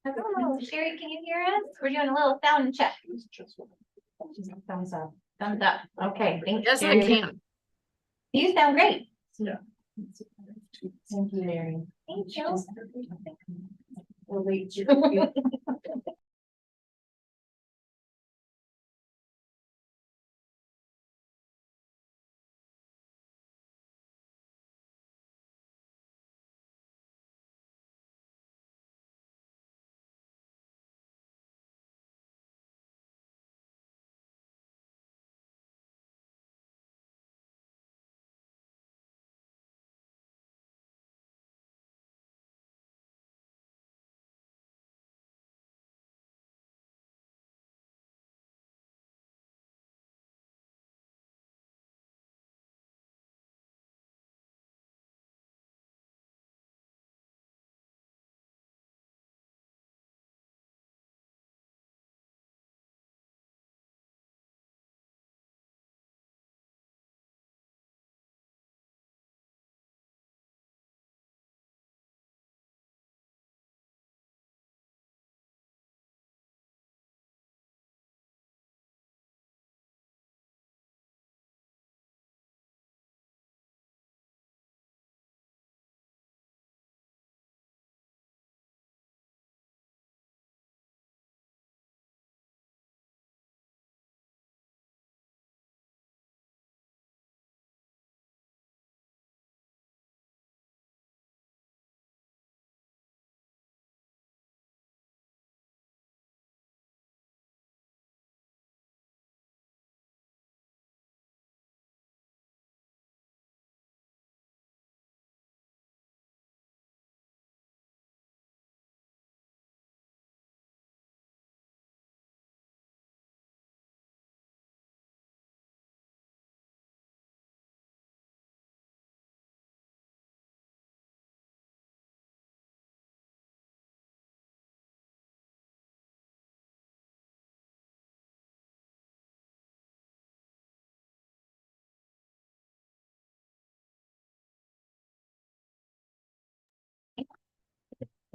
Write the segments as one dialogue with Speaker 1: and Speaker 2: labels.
Speaker 1: Hello, Sherry, can you hear us? We're doing a little sound check. Thumbs up. Thumbs up. Okay, thanks.
Speaker 2: Yes, I
Speaker 1: Sherry.
Speaker 2: can.
Speaker 1: You sound great.
Speaker 3: Yeah.
Speaker 1: Thank you, Mary. Thank you. We'll wait.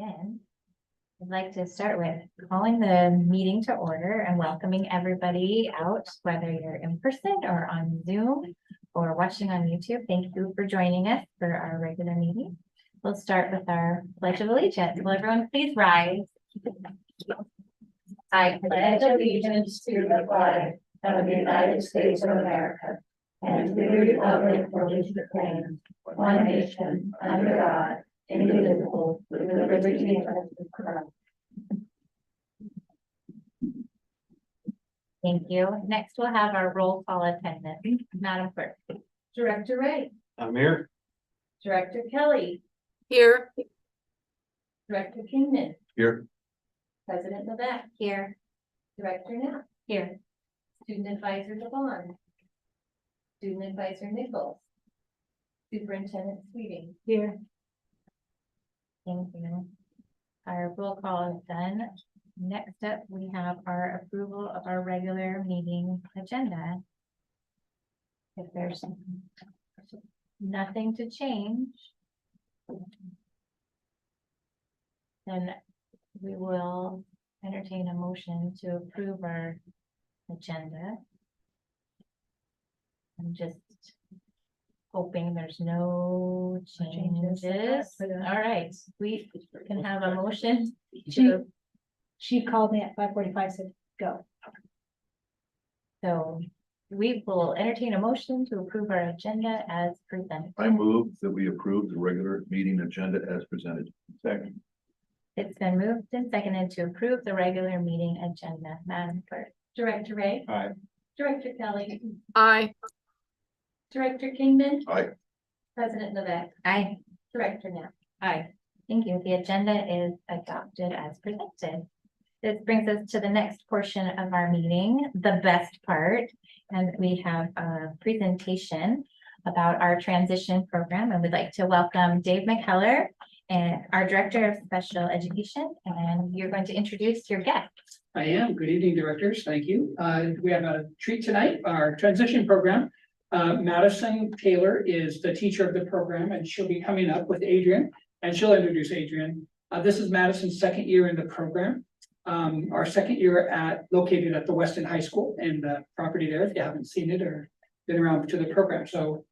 Speaker 1: Again, I'd like to start with calling the meeting to order and welcoming everybody out, whether you're in person or on Zoom or watching on YouTube. Thank you for joining us for our regular meeting. We'll start with our Pledge of Allegiance. Will everyone please rise? I pledge allegiance to the flag of the United States of America and to the republic for which it stands, one nation, under God, indivisible, with liberty and justice for all. Thank you. Next, we'll have our roll call attendance. Madam Clerk.
Speaker 4: Director Ray,
Speaker 3: I'm here.
Speaker 4: Director Kelly,
Speaker 2: Here.
Speaker 4: Director Kingman,
Speaker 3: Here.
Speaker 4: President Levesque,
Speaker 1: Here.
Speaker 4: Director Knapp,
Speaker 1: Here.
Speaker 4: Student Advisor Devon, Student Advisor Nichols, Superintendent Sweeting.
Speaker 1: Here. Thank you. Our roll call is done. Next up, we have our approval of our regular meeting agenda. If there's nothing to change, then we will entertain a motion to approve our agenda. I'm just hoping there's no changes. All right, we can have a motion.
Speaker 5: She called me at 5:45, said, go.
Speaker 1: So we will entertain a motion to approve our agenda as presented.
Speaker 3: I move that we approve the regular meeting agenda as presented. Second.
Speaker 1: It's been moved and seconded to approve the regular meeting agenda. Madam Clerk.
Speaker 4: Director Ray,
Speaker 3: Aye.
Speaker 4: Director Kelly,
Speaker 2: Aye.
Speaker 4: Director Kingman,
Speaker 3: Aye.
Speaker 4: President Levesque,
Speaker 1: Aye.
Speaker 4: Director Knapp.
Speaker 1: Aye. Thank you. The agenda is adopted as presented. This brings us to the next portion of our meeting, the best part. And we have a presentation about our transition program. And we'd like to welcome Dave McKellar, and our Director of Special Education. And you're going to introduce your guest.
Speaker 6: I am. Good evening, directors. Thank you. We have a treat tonight, our transition program. Madison Taylor is the teacher of the program, and she'll be coming up with Adrian, and she'll introduce Adrian This is Madison's second year in the program. Our second year located at the Weston High School and the property there, if you haven't seen it or been around to the program. So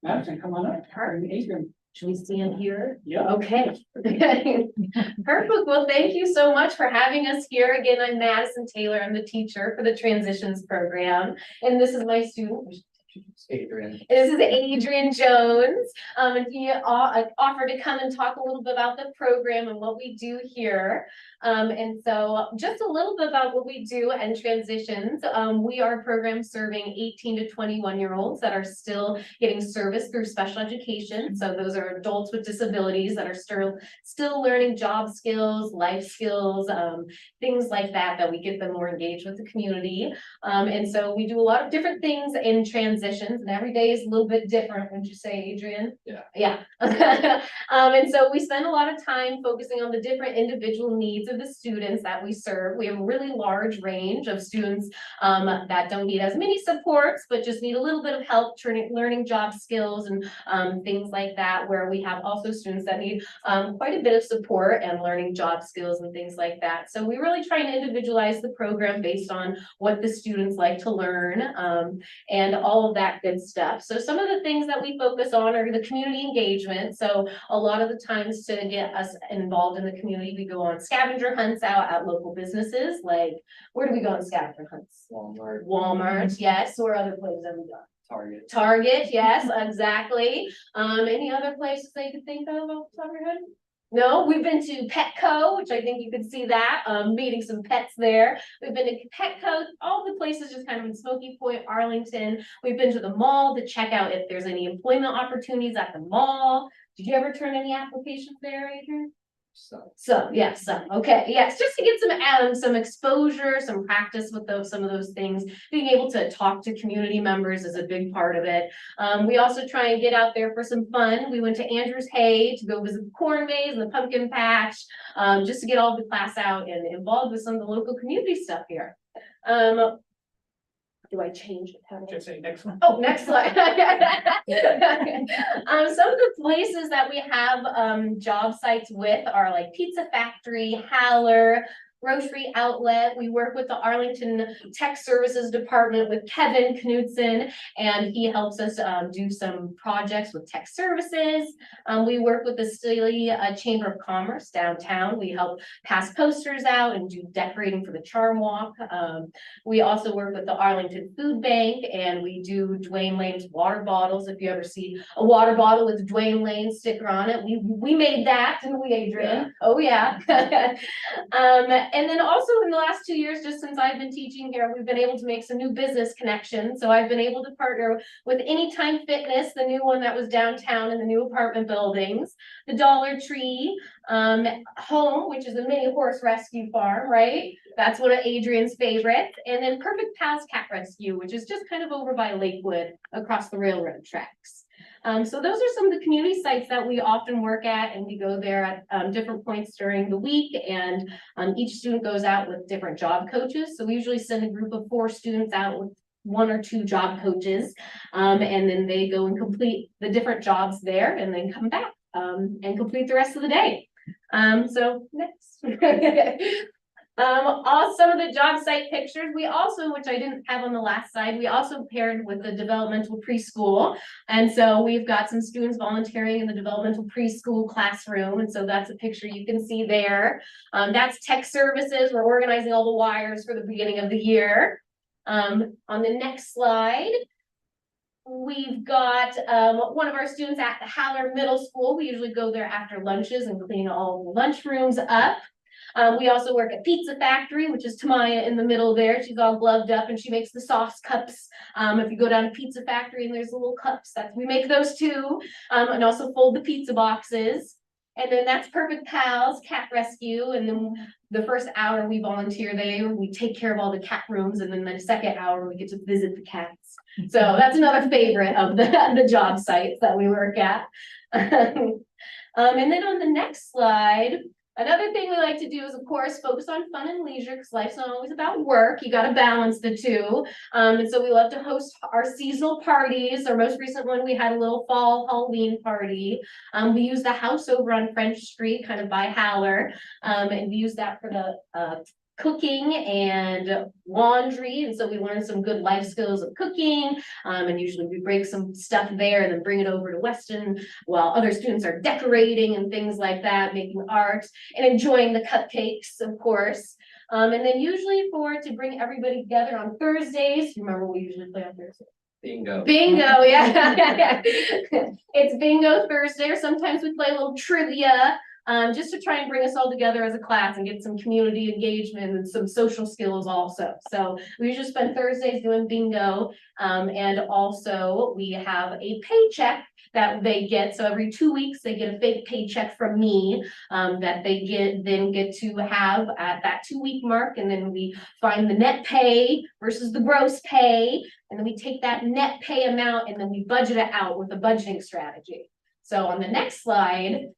Speaker 6: Madison, come on up. And Adrian.
Speaker 2: Should we stand here?
Speaker 6: Yeah.
Speaker 2: Okay. Perfect. Well, thank you so much for having us here. Again, I'm Madison Taylor. I'm the teacher for the Transitions program. And this is my student.
Speaker 3: Adrian.
Speaker 2: This is Adrian Jones. And he offered to come and talk a little bit about the program and what we do here. And so just a little bit about what we do and Transitions. We are a program serving 18 to 21-year-olds that are still getting service through special education. So those are adults with disabilities that are still learning job skills, life skills, things like that we get them more engaged with the community. And so we do a lot of different things in transitions, and every day is a little bit different, wouldn't you say, Adrian?
Speaker 3: Yeah.
Speaker 2: Yeah. And so we spend a lot of time focusing on the different individual needs of the students that we serve. We have a really large range of students that don't need as many supports, but just need a little bit of help learning job skills and things like that, where we have also students that need quite a bit of support and learning job skills and things like that. So we really try and individualize the program based on what the students like to learn and all of that good stuff. So some of the things that we focus on are the community engagement. So a lot of the times to get us involved in the community, we go on scavenger hunts out at local businesses. Like, where do we go on scavenger hunts? Walmart, yes. Or other places that we go? Target, yes, exactly. Any other places that you could think of off the top of your head? No, we've been to Petco, which I think you could see that, meeting some pets there. We've been to Petco, all the places just kind of in Smoky Point, Arlington. We've been to the mall to check out if there's any employment opportunities at the mall. Did you ever turn any applications there, Adrian? Okay, yes, just to get some exposure, some practice with some of those things. Being able to talk to community members is a big part of it. We also try and get out there for some fun. We went to Andrews Hay to go visit the corn maze and the pumpkin patch, just to get all the class out and involved with some of the local community stuff here. Do I change it?
Speaker 6: Just say next one.
Speaker 2: Oh, next slide. Some of the places that we have job sites with are like Pizza Factory, Haller, Grocery Outlet. We work with the Arlington Tech Services Department with Kevin Knudsen, and he helps us do some projects with tech services. We work with the Staley Chamber of Commerce downtown. We help pass posters out and do decorating for the Charm Walk. We also work with the Arlington Food Bank, and we do Dwayne Lane's water bottles. If you ever see a water bottle with Dwayne Lane sticker on it, we made that, didn't we, Adrian?
Speaker 3: Yeah.
Speaker 2: Oh yeah. And then also in the last 2 years, just since I've been teaching here, we've been able to make some new business connections. So I've been able to partner with Anytime Fitness, the new one that was downtown in the new apartment buildings, the Dollar Tree, Home, which is a mini horse rescue farm, right? That's one of Adrian's favorites. And then Perfect Pals Cat Rescue, which is just kind of over by Lakewood across the railroad tracks. So those are some of the community sites that we often work at, and we go there at different points during the week, and each student goes out with different job coaches. So we usually send a group of 4 students out with 1 or 2 job coaches, and then they go and complete the different jobs there and then come back and complete the rest of the day. So next. All some of the job site pictures, we also, which I didn't have on the last slide, we also paired with the developmental preschool. And so we've got some students volunteering in the developmental preschool classroom. And so that's a picture you can see there. That's tech services. We're organizing all the wires for the beginning of the year. On the next slide, we've got one of our students at the Haller Middle School. We usually go there after lunches and clean all the lunchrooms up. We also work at Pizza Factory, which is Tamaya in the middle there. She's all gloved up and she makes the sauce cups. If you go down to Pizza Factory and there's little cups, we make those too. And also fold the pizza boxes. And then that's Perfect Pals Cat Rescue. And then the first hour we volunteer there, we take care of all the cat rooms. And then the second hour we get to visit the cats. So that's another favorite of the job sites that we work at. And then on the next slide, Another thing we like to do is, of course, focus on fun and leisure, because life's not always about work. You gotta balance the two. And so we love to host our seasonal parties. Our most recent one, we had a little fall Halloween party. We use the house over on French Street, kind of by Haller. And we use that for the cooking and laundry, and so we learn some good life skills of cooking. And usually we break some stuff there and then bring it over to Weston while other students are decorating and things like that, making art and enjoying the cupcakes, of course. And then usually to bring everybody together on Thursdays, you remember we usually play on Thursdays?
Speaker 7: Bingo.
Speaker 2: Bingo, yeah. It's bingo Thursday, or sometimes we play a little trivia. Just to try and bring us all together as a class and get some community engagement and some social skills also. So we usually spend Thursdays doing bingo. And also we have a paycheck that they get. So every 2 weeks, they get a fake paycheck from me that they get to have at that 2-week mark. And then we find the net pay versus the gross pay. And then we take that net pay amount and then we budget it out with a budgeting strategy. So on the next slide,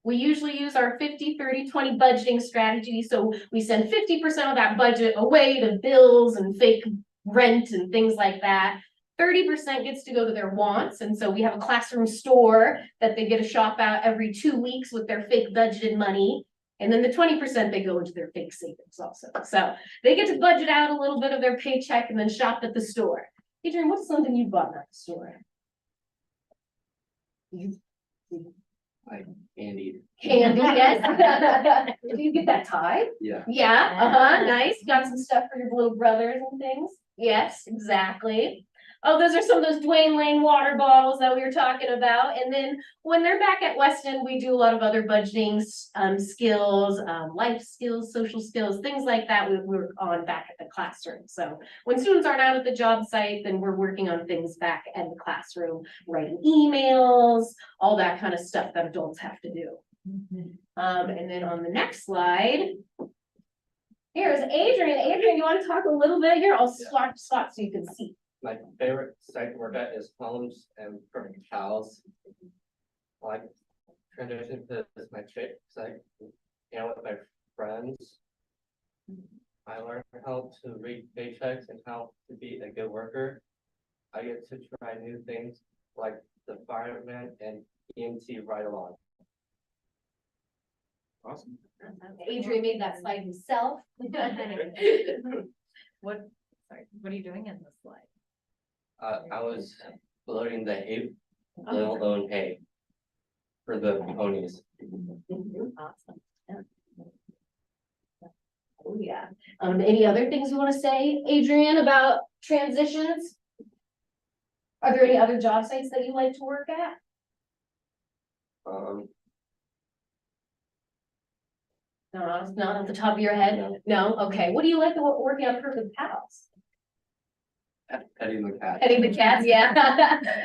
Speaker 2: we usually use our 50-30-20 budgeting strategy. So we send 50% of that budget away to bills and fake rent and things like that. 30% gets to go to their wants. And so we have a classroom store that they get to shop at every 2 weeks with their fake budgeted money. And then the 20% they go into their fake savings also. So they get to budget out a little bit of their paycheck and then shop at the store. Adrian, what's something you bought at the store?
Speaker 7: Candy.
Speaker 2: Candy, yes. Did you get that tie?
Speaker 7: Yeah.
Speaker 2: Yeah, nice. Got some stuff for your little brothers and things. Yes, exactly. Oh, those are some of those Dwayne Lane water bottles that we were talking about. And then when they're back at Weston, we do a lot of other budgeting skills, life skills, social skills, things like that. We work on back at the classroom. So when students aren't out at the job site, then we're working on things back at the classroom, writing emails, all that kind of stuff that adults have to do. And then on the next slide, here's Adrian. Adrian, you want to talk a little bit here? I'll swap so you can see.
Speaker 7: My favorite site to work at is homes and perfect cows. I like transition to my favorite site, you know, with my friends. I learned how to read paychecks and how to be a good worker. I get to try new things like the fireman and EMT ride along.
Speaker 3: Awesome.
Speaker 2: Adrian made that slide himself.
Speaker 1: What are you doing in this slide?
Speaker 7: I was loading the hay, little loan hay for the ponies.
Speaker 2: Awesome. Oh, yeah. Any other things you want to say, Adrian, about transitions? Are there any other job sites that you like to work at? No, it's not off the top of your head? No? Okay. What do you like working on Perfect Pals?
Speaker 7: Petting the cat.
Speaker 2: Petting the cats, yeah.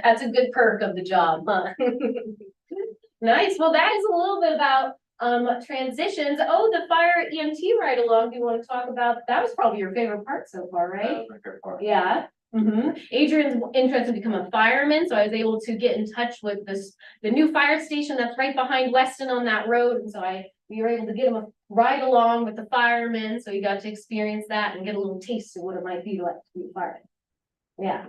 Speaker 2: That's a good perk of the job, huh? Nice. Well, that is a little bit about transitions. Oh, the fire EMT ride along. Do you want to talk about that? Was probably your favorite part so far, right? Yeah. Adrian's interested to become a fireman, so I was able to get in touch with the new fire station that's right behind Weston on that road, and so we were able to get him a ride along with the firemen, so he got to experience that and get a little taste of what it might be like to be a fireman. Yeah.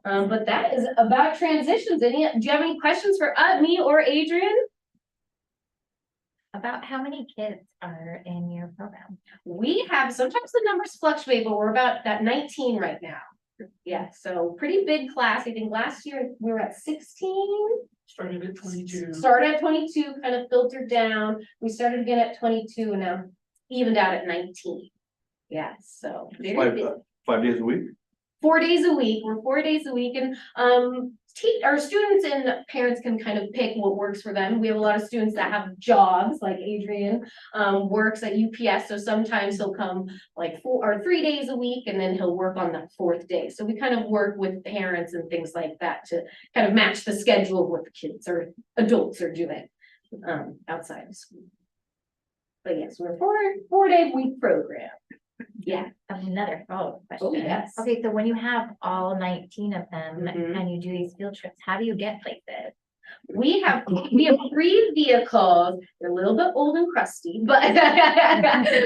Speaker 2: But that is about transitions. Do you have any questions for me or Adrian?
Speaker 1: About how many kids are in your program?
Speaker 2: We have, sometimes the numbers fluctuate, but we're about that 19 right now. Yeah, so pretty big class. I think last year we were at 16.
Speaker 6: Started at 22.
Speaker 2: Started at 22, kind of filtered down. We started again at 22 and now evened out at 19. Yeah, so very busy.
Speaker 3: 5 days a week?
Speaker 2: 4 days a week. We're 4 days a week, and our students and parents can kind of pick what works for them. We have a lot of students that have jobs, like Adrian works at UPS, so sometimes he'll come like 4 or 3 days a week, and then he'll work on that 4th day. So we kind of work with parents and things like that to kind of match the schedule of what the kids or adults are doing outside of school. But yes, we're a 4-day week program. Yeah.
Speaker 1: Another follow-up question.
Speaker 2: Oh, yes.
Speaker 1: Okay, so when you have all 19 of them
Speaker 2: Mhm.
Speaker 1: and you do these field trips, how do you get places?
Speaker 2: We have 3 vehicles. They're a little bit old and crusty, but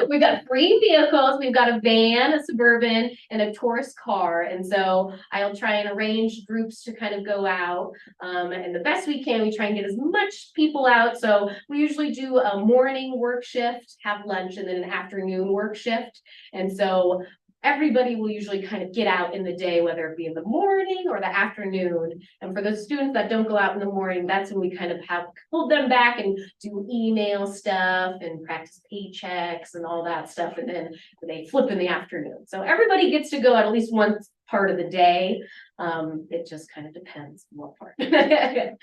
Speaker 2: we've got 3 vehicles. We've got a van, a Suburban, and a Taurus car. And so I'll try and arrange groups to kind of go out. And the best we can, we try and get as much people out. So we usually do a morning work shift, have lunch, and then an afternoon work shift. And so everybody will usually kind of get out in the day, whether it be in the morning or the afternoon. And for the students that don't go out in the morning, that's when we kind of have pulled them back and do email stuff and practice paychecks and all that stuff. And then they flip in the afternoon. So everybody gets to go at least one part of the day. It just kind of depends on what part.
Speaker 8: I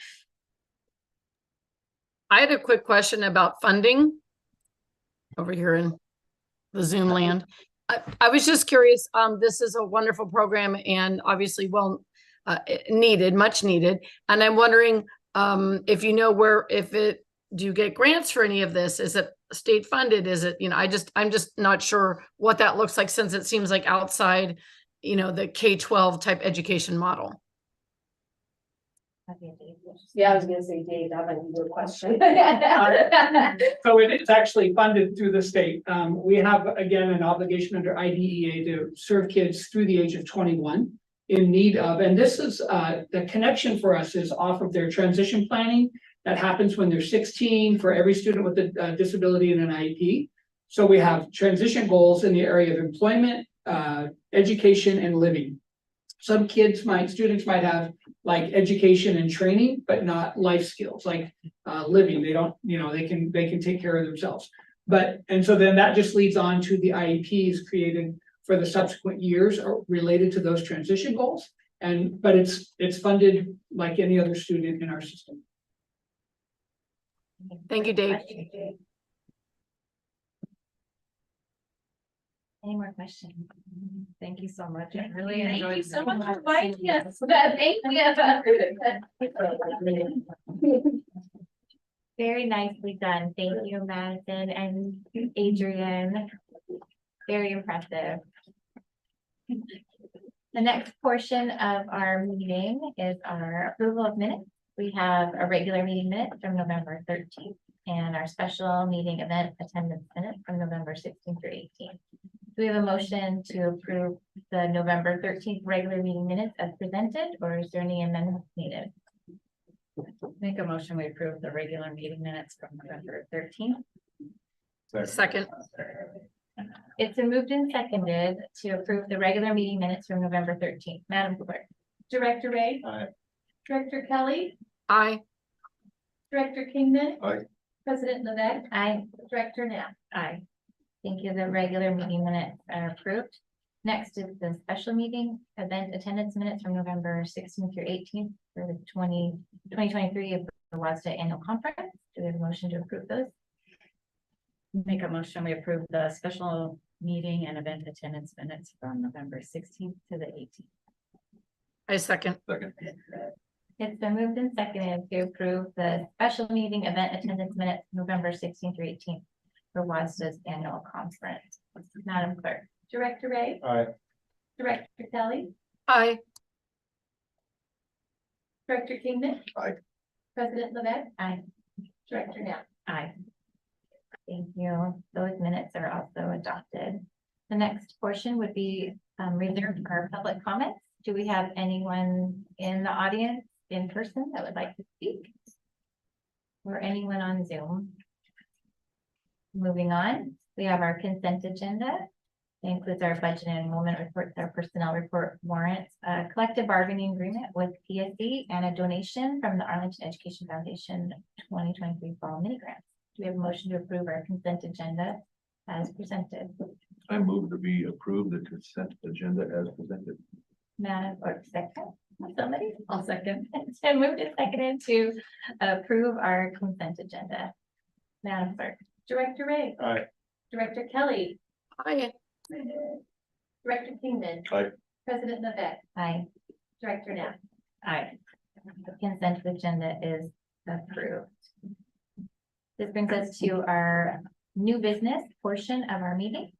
Speaker 8: had a quick question about funding over here in the Zoom land. I was just curious, this is a wonderful program and obviously needed, much needed. And I'm wondering if you know do you get grants for any of this? Is it state funded? Is it, I'm just not sure what that looks like since it seems like outside, the K-12 type education model.
Speaker 2: Yeah, I was gonna say, Dave, that might be your question.
Speaker 6: So it's actually funded through the state. We have, again, an obligation under IDEA to serve kids through the age of 21 in need of, and this is, the connection for us is off of their transition planning that happens when they're 16 for every student with a disability and an IEP. So we have transition goals in the area of employment, education, and living. Some students might have like education and training, but not life skills like living. They don't, they can take care of themselves. And so then that just leads on to the IEPs created for the subsequent years related to those transition goals. But it's funded like any other student in our system.
Speaker 8: Thank you, Dave.
Speaker 1: Any more questions?
Speaker 4: Thank you so much. I really
Speaker 2: Thank
Speaker 4: enjoyed.
Speaker 2: you so
Speaker 4: this.
Speaker 2: much for inviting us. Thank you.
Speaker 1: Very nicely done. Thank you, Madison and Adrian. Very impressive. The next portion of our meeting is our approval of minutes. We have a regular meeting minute from November 13th and our special meeting event attendance minute from November 16th through 18th. Do we have a motion to approve the November 13th regular meeting minutes as presented, or is there any amendments needed?
Speaker 4: Make a motion, we approve the regular meeting minutes from November 13th.
Speaker 8: Second.
Speaker 1: It's been moved and seconded to approve the regular meeting minutes from November 13th. Madam Clerk.
Speaker 4: Director Ray.
Speaker 3: Aye.
Speaker 4: Director Kelly.
Speaker 8: Aye.
Speaker 4: Director Kingman.
Speaker 3: Aye.
Speaker 4: President Levesque.
Speaker 1: Aye.
Speaker 4: Director Knapp.
Speaker 1: Aye. Thank you. The regular meeting minutes are approved. Next is the special meeting event attendance minutes from November 16th through 18th for the 2023 of the WASDA annual conference. Do we have a motion to approve those?
Speaker 4: Make a motion, we approve the special meeting and event attendance minutes from November 16th to the 18th.
Speaker 8: I second.
Speaker 3: Second.
Speaker 1: It's been moved and seconded to approve the special meeting event attendance minutes November 16th through 18th for WASDA's annual conference. Madam Clerk.
Speaker 4: Director Ray.
Speaker 3: Aye.
Speaker 4: Director Kelly.
Speaker 8: Aye.
Speaker 4: Director Kingman.
Speaker 3: Aye.
Speaker 4: President Levesque.
Speaker 1: Aye.
Speaker 4: Director Knapp.
Speaker 1: Aye. Thank you. Those minutes are also adopted. The next portion would be reserved for public comments. Do we have anyone in the audience in person that would like to speak? Or anyone on Zoom? Moving on, we have our consent agenda. It includes our budget and enrollment reports, our personnel report warrants, a collective bargaining agreement with PSC, and a donation from the Arlington Education Foundation 2023 Fall Mini Grants. Do we have a motion to approve our consent agenda as presented?
Speaker 3: I move that we approve the consent agenda as presented.
Speaker 1: Madam Clerk, second. Somebody?
Speaker 4: I'll second.
Speaker 1: It's been moved and seconded to approve our consent agenda. Madam Clerk.
Speaker 4: Director Ray.
Speaker 3: Aye.
Speaker 4: Director Kelly.
Speaker 8: Aye.
Speaker 4: Director Kingman.
Speaker 3: Aye.
Speaker 4: President Levesque.
Speaker 1: Aye.
Speaker 4: Director Knapp.
Speaker 1: Aye. The consent agenda is approved. This brings us to our new business portion of our meeting.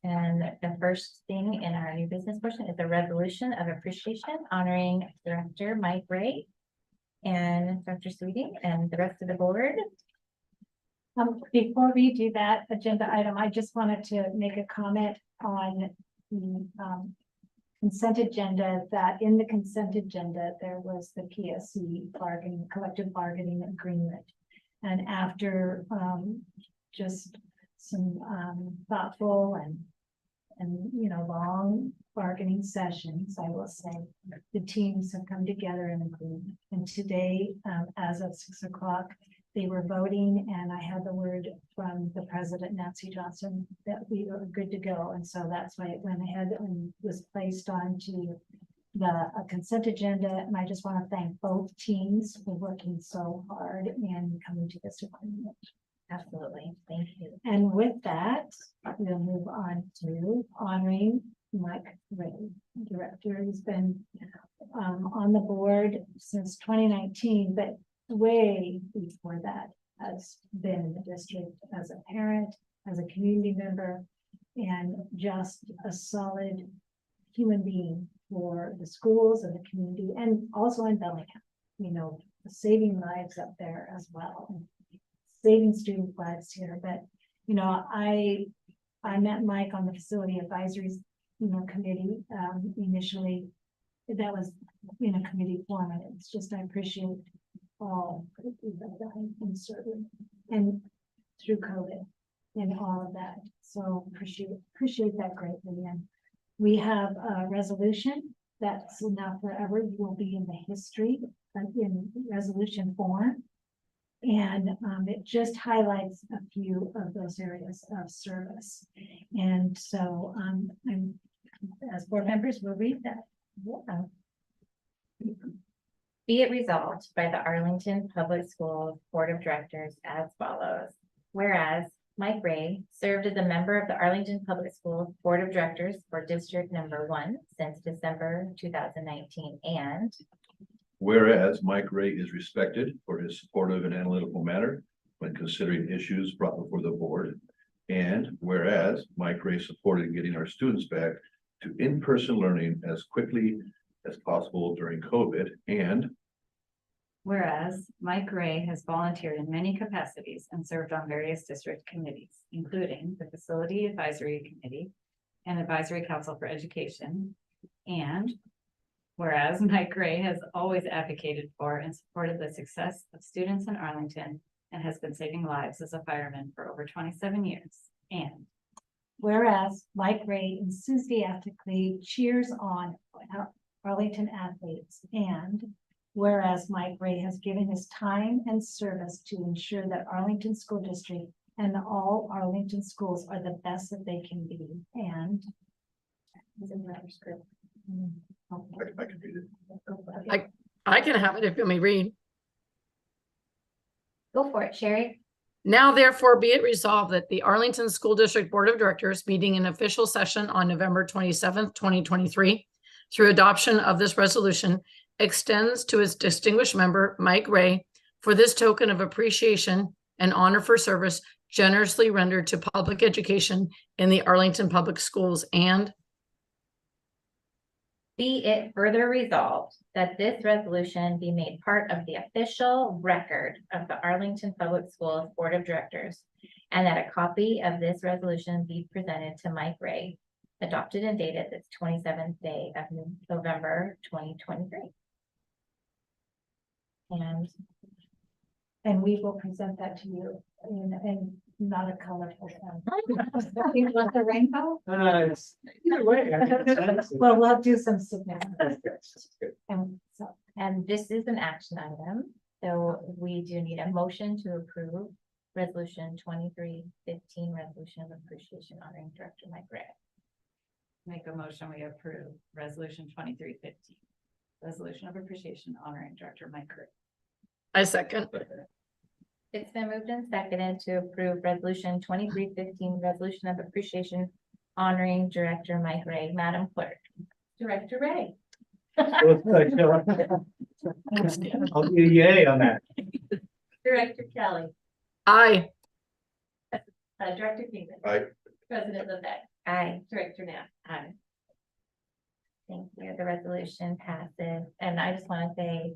Speaker 1: And the first thing in our new business portion is a resolution of appreciation honoring Director Mike Ray And Dr. Sweeting and the rest of the board.
Speaker 5: Before we do that agenda item, I just wanted to make a comment on the, consent agenda, that in the consent agenda, there was the PSC bargaining, collective bargaining agreement. And after, just some, thoughtful and, you know, long bargaining sessions, I will say, the teams have come together in agreement. And today, as of 6 o'clock, they were voting, and I had the word from the president, Nancy Johnson, that we were good to go. And so that's why it went ahead and was placed onto the consent agenda. And I just want to thank both teams for working so hard and coming to this agreement.
Speaker 1: Absolutely. Thank you.
Speaker 5: And with that, we'll move on to honoring Mike Ray, director. He's been on the board since 2019, but way before that has been in the district as a parent, as a community member, and just a solid human being for the schools and the community, and also in Bellingham, you know, saving lives up there as well, saving student lives here. But, you know, I met Mike on the facility advisories, you know, committee, initially. That was in a committee form, and it's just, I appreciate all that you've done in serving and through COVID and all of that. So appreciate that greatly. And we have a resolution that's now forever will be in the history in resolution form. And it just highlights a few of those areas of service. And so and as board members, we'll read that.
Speaker 1: Yeah. Be it resolved by the Arlington Public Schools Board of Directors as follows. Whereas Mike Ray served as a member of the Arlington Public Schools Board of Directors for District Number 1 since December 2019, and
Speaker 3: Whereas Mike Ray is respected for his supportive and analytical manner when considering issues brought before the board. And whereas Mike Ray supported getting our students back to in-person learning as quickly as possible during COVID. And
Speaker 4: Whereas Mike Ray has volunteered in many capacities and served on various district committees, including the Facility Advisory Committee and Advisory Council for Education. And whereas Mike Ray has always advocated for and supported the success of students in Arlington and has been saving lives as a fireman for over 27 years. And
Speaker 5: Whereas Mike Ray enthusiastically cheers on Arlington athletes, and whereas Mike Ray has given his time and service to ensure that Arlington School District and all Arlington schools are the best that they can be. And is it another script? Okay.
Speaker 3: I can read it.
Speaker 5: Okay.
Speaker 8: I can have it if you may read.
Speaker 1: go for it, Sherry.
Speaker 8: Now therefore be it resolved that the Arlington School District Board of Directors meeting in official session on November 27th, 2023, through adoption of this resolution, extends to its distinguished member, Mike Ray, for this token of appreciation and honor for service generously rendered to public education in the Arlington Public Schools. And
Speaker 1: Be it further resolved that this resolution be made part of the official record of the Arlington Public Schools Board of Directors, and that a copy of this resolution be presented to Mike Ray, adopted and dated this 27th day of November 2023.
Speaker 5: And we will present that to you in not a colorful one. You want the rainbow?
Speaker 6: Either way. I think it's nice.
Speaker 5: Well, we'll do some significant. And so,
Speaker 1: And this is an action item, so we do need a motion to approve resolution 2315, resolution of appreciation honoring Director Mike Ray.
Speaker 4: make a motion, we approve resolution 2315. Resolution of appreciation honoring Director Mike Ray.
Speaker 8: I second.
Speaker 1: It's been moved and seconded to approve resolution 2315, resolution of appreciation honoring Director Mike Ray. Madam Clerk. Director Ray.
Speaker 9: I'll do yay on that.
Speaker 1: Director Kelly.
Speaker 8: Aye.
Speaker 1: Director Kingman.
Speaker 3: Aye.
Speaker 1: President Levesque. Aye. Director Knapp. Aye. Thank you. The resolution passes. And I just want to say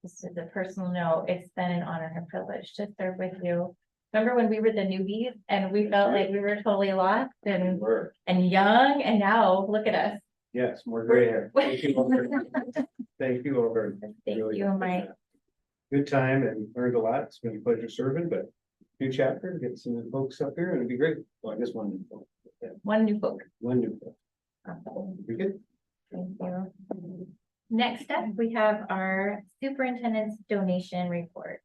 Speaker 1: just as a personal note, it's been an honor and a privilege to serve with you. Remember when we were the newbies and we felt like we were totally lost and young, and now look at us.
Speaker 9: Yes, more gray hair. Thank you all very much. Thank you all very much.
Speaker 1: Thank
Speaker 9: Really
Speaker 1: you, Mike.
Speaker 9: Good time and learned a lot. It's been a pleasure serving, but new chapter, get some new folks up here and it'd be great. Well, I guess one new folk. Yeah,
Speaker 1: One new book.
Speaker 9: one new folk.
Speaker 1: Awesome.
Speaker 9: Be good.
Speaker 1: Thank you. Next up, we have our superintendent's donation report.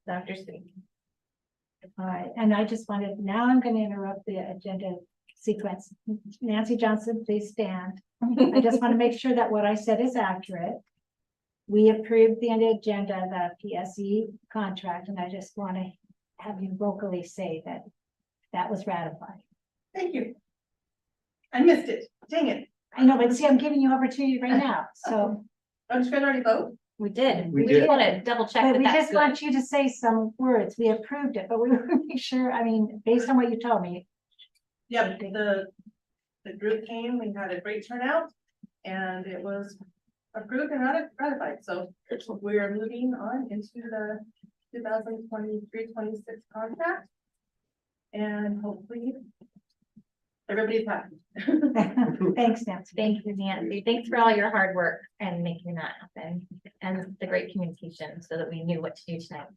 Speaker 1: Dr. Sweet.
Speaker 5: All right, and I just wanted, now I'm gonna interrupt the agenda sequence. Nancy Johnson, please stand. I just want to make sure that what I said is accurate. We approved the agenda, the PSE contract, and I just want to have you vocally say that that was ratified.
Speaker 10: Thank you. I missed it. Dang it.
Speaker 5: I know, but see, I'm giving you opportunity right now, so,
Speaker 10: I'm just gonna already vote.
Speaker 1: We did.
Speaker 9: We
Speaker 1: We
Speaker 9: did.
Speaker 1: just want to double check
Speaker 5: but
Speaker 1: that
Speaker 5: we
Speaker 1: that's
Speaker 5: just
Speaker 1: good.
Speaker 5: want you to say some words. We approved it, but we want to make sure, I mean, based on what you told me.
Speaker 10: Yep, the group came, we had a great turnout, and it was approved and ratified, so we're moving on into the 2023-26 contract. And hopefully everybody's happy.
Speaker 5: Thanks, Nancy.
Speaker 1: Thank you, Nancy. Thanks for all your hard work and making that happen and the great communication so that we knew what to do tonight.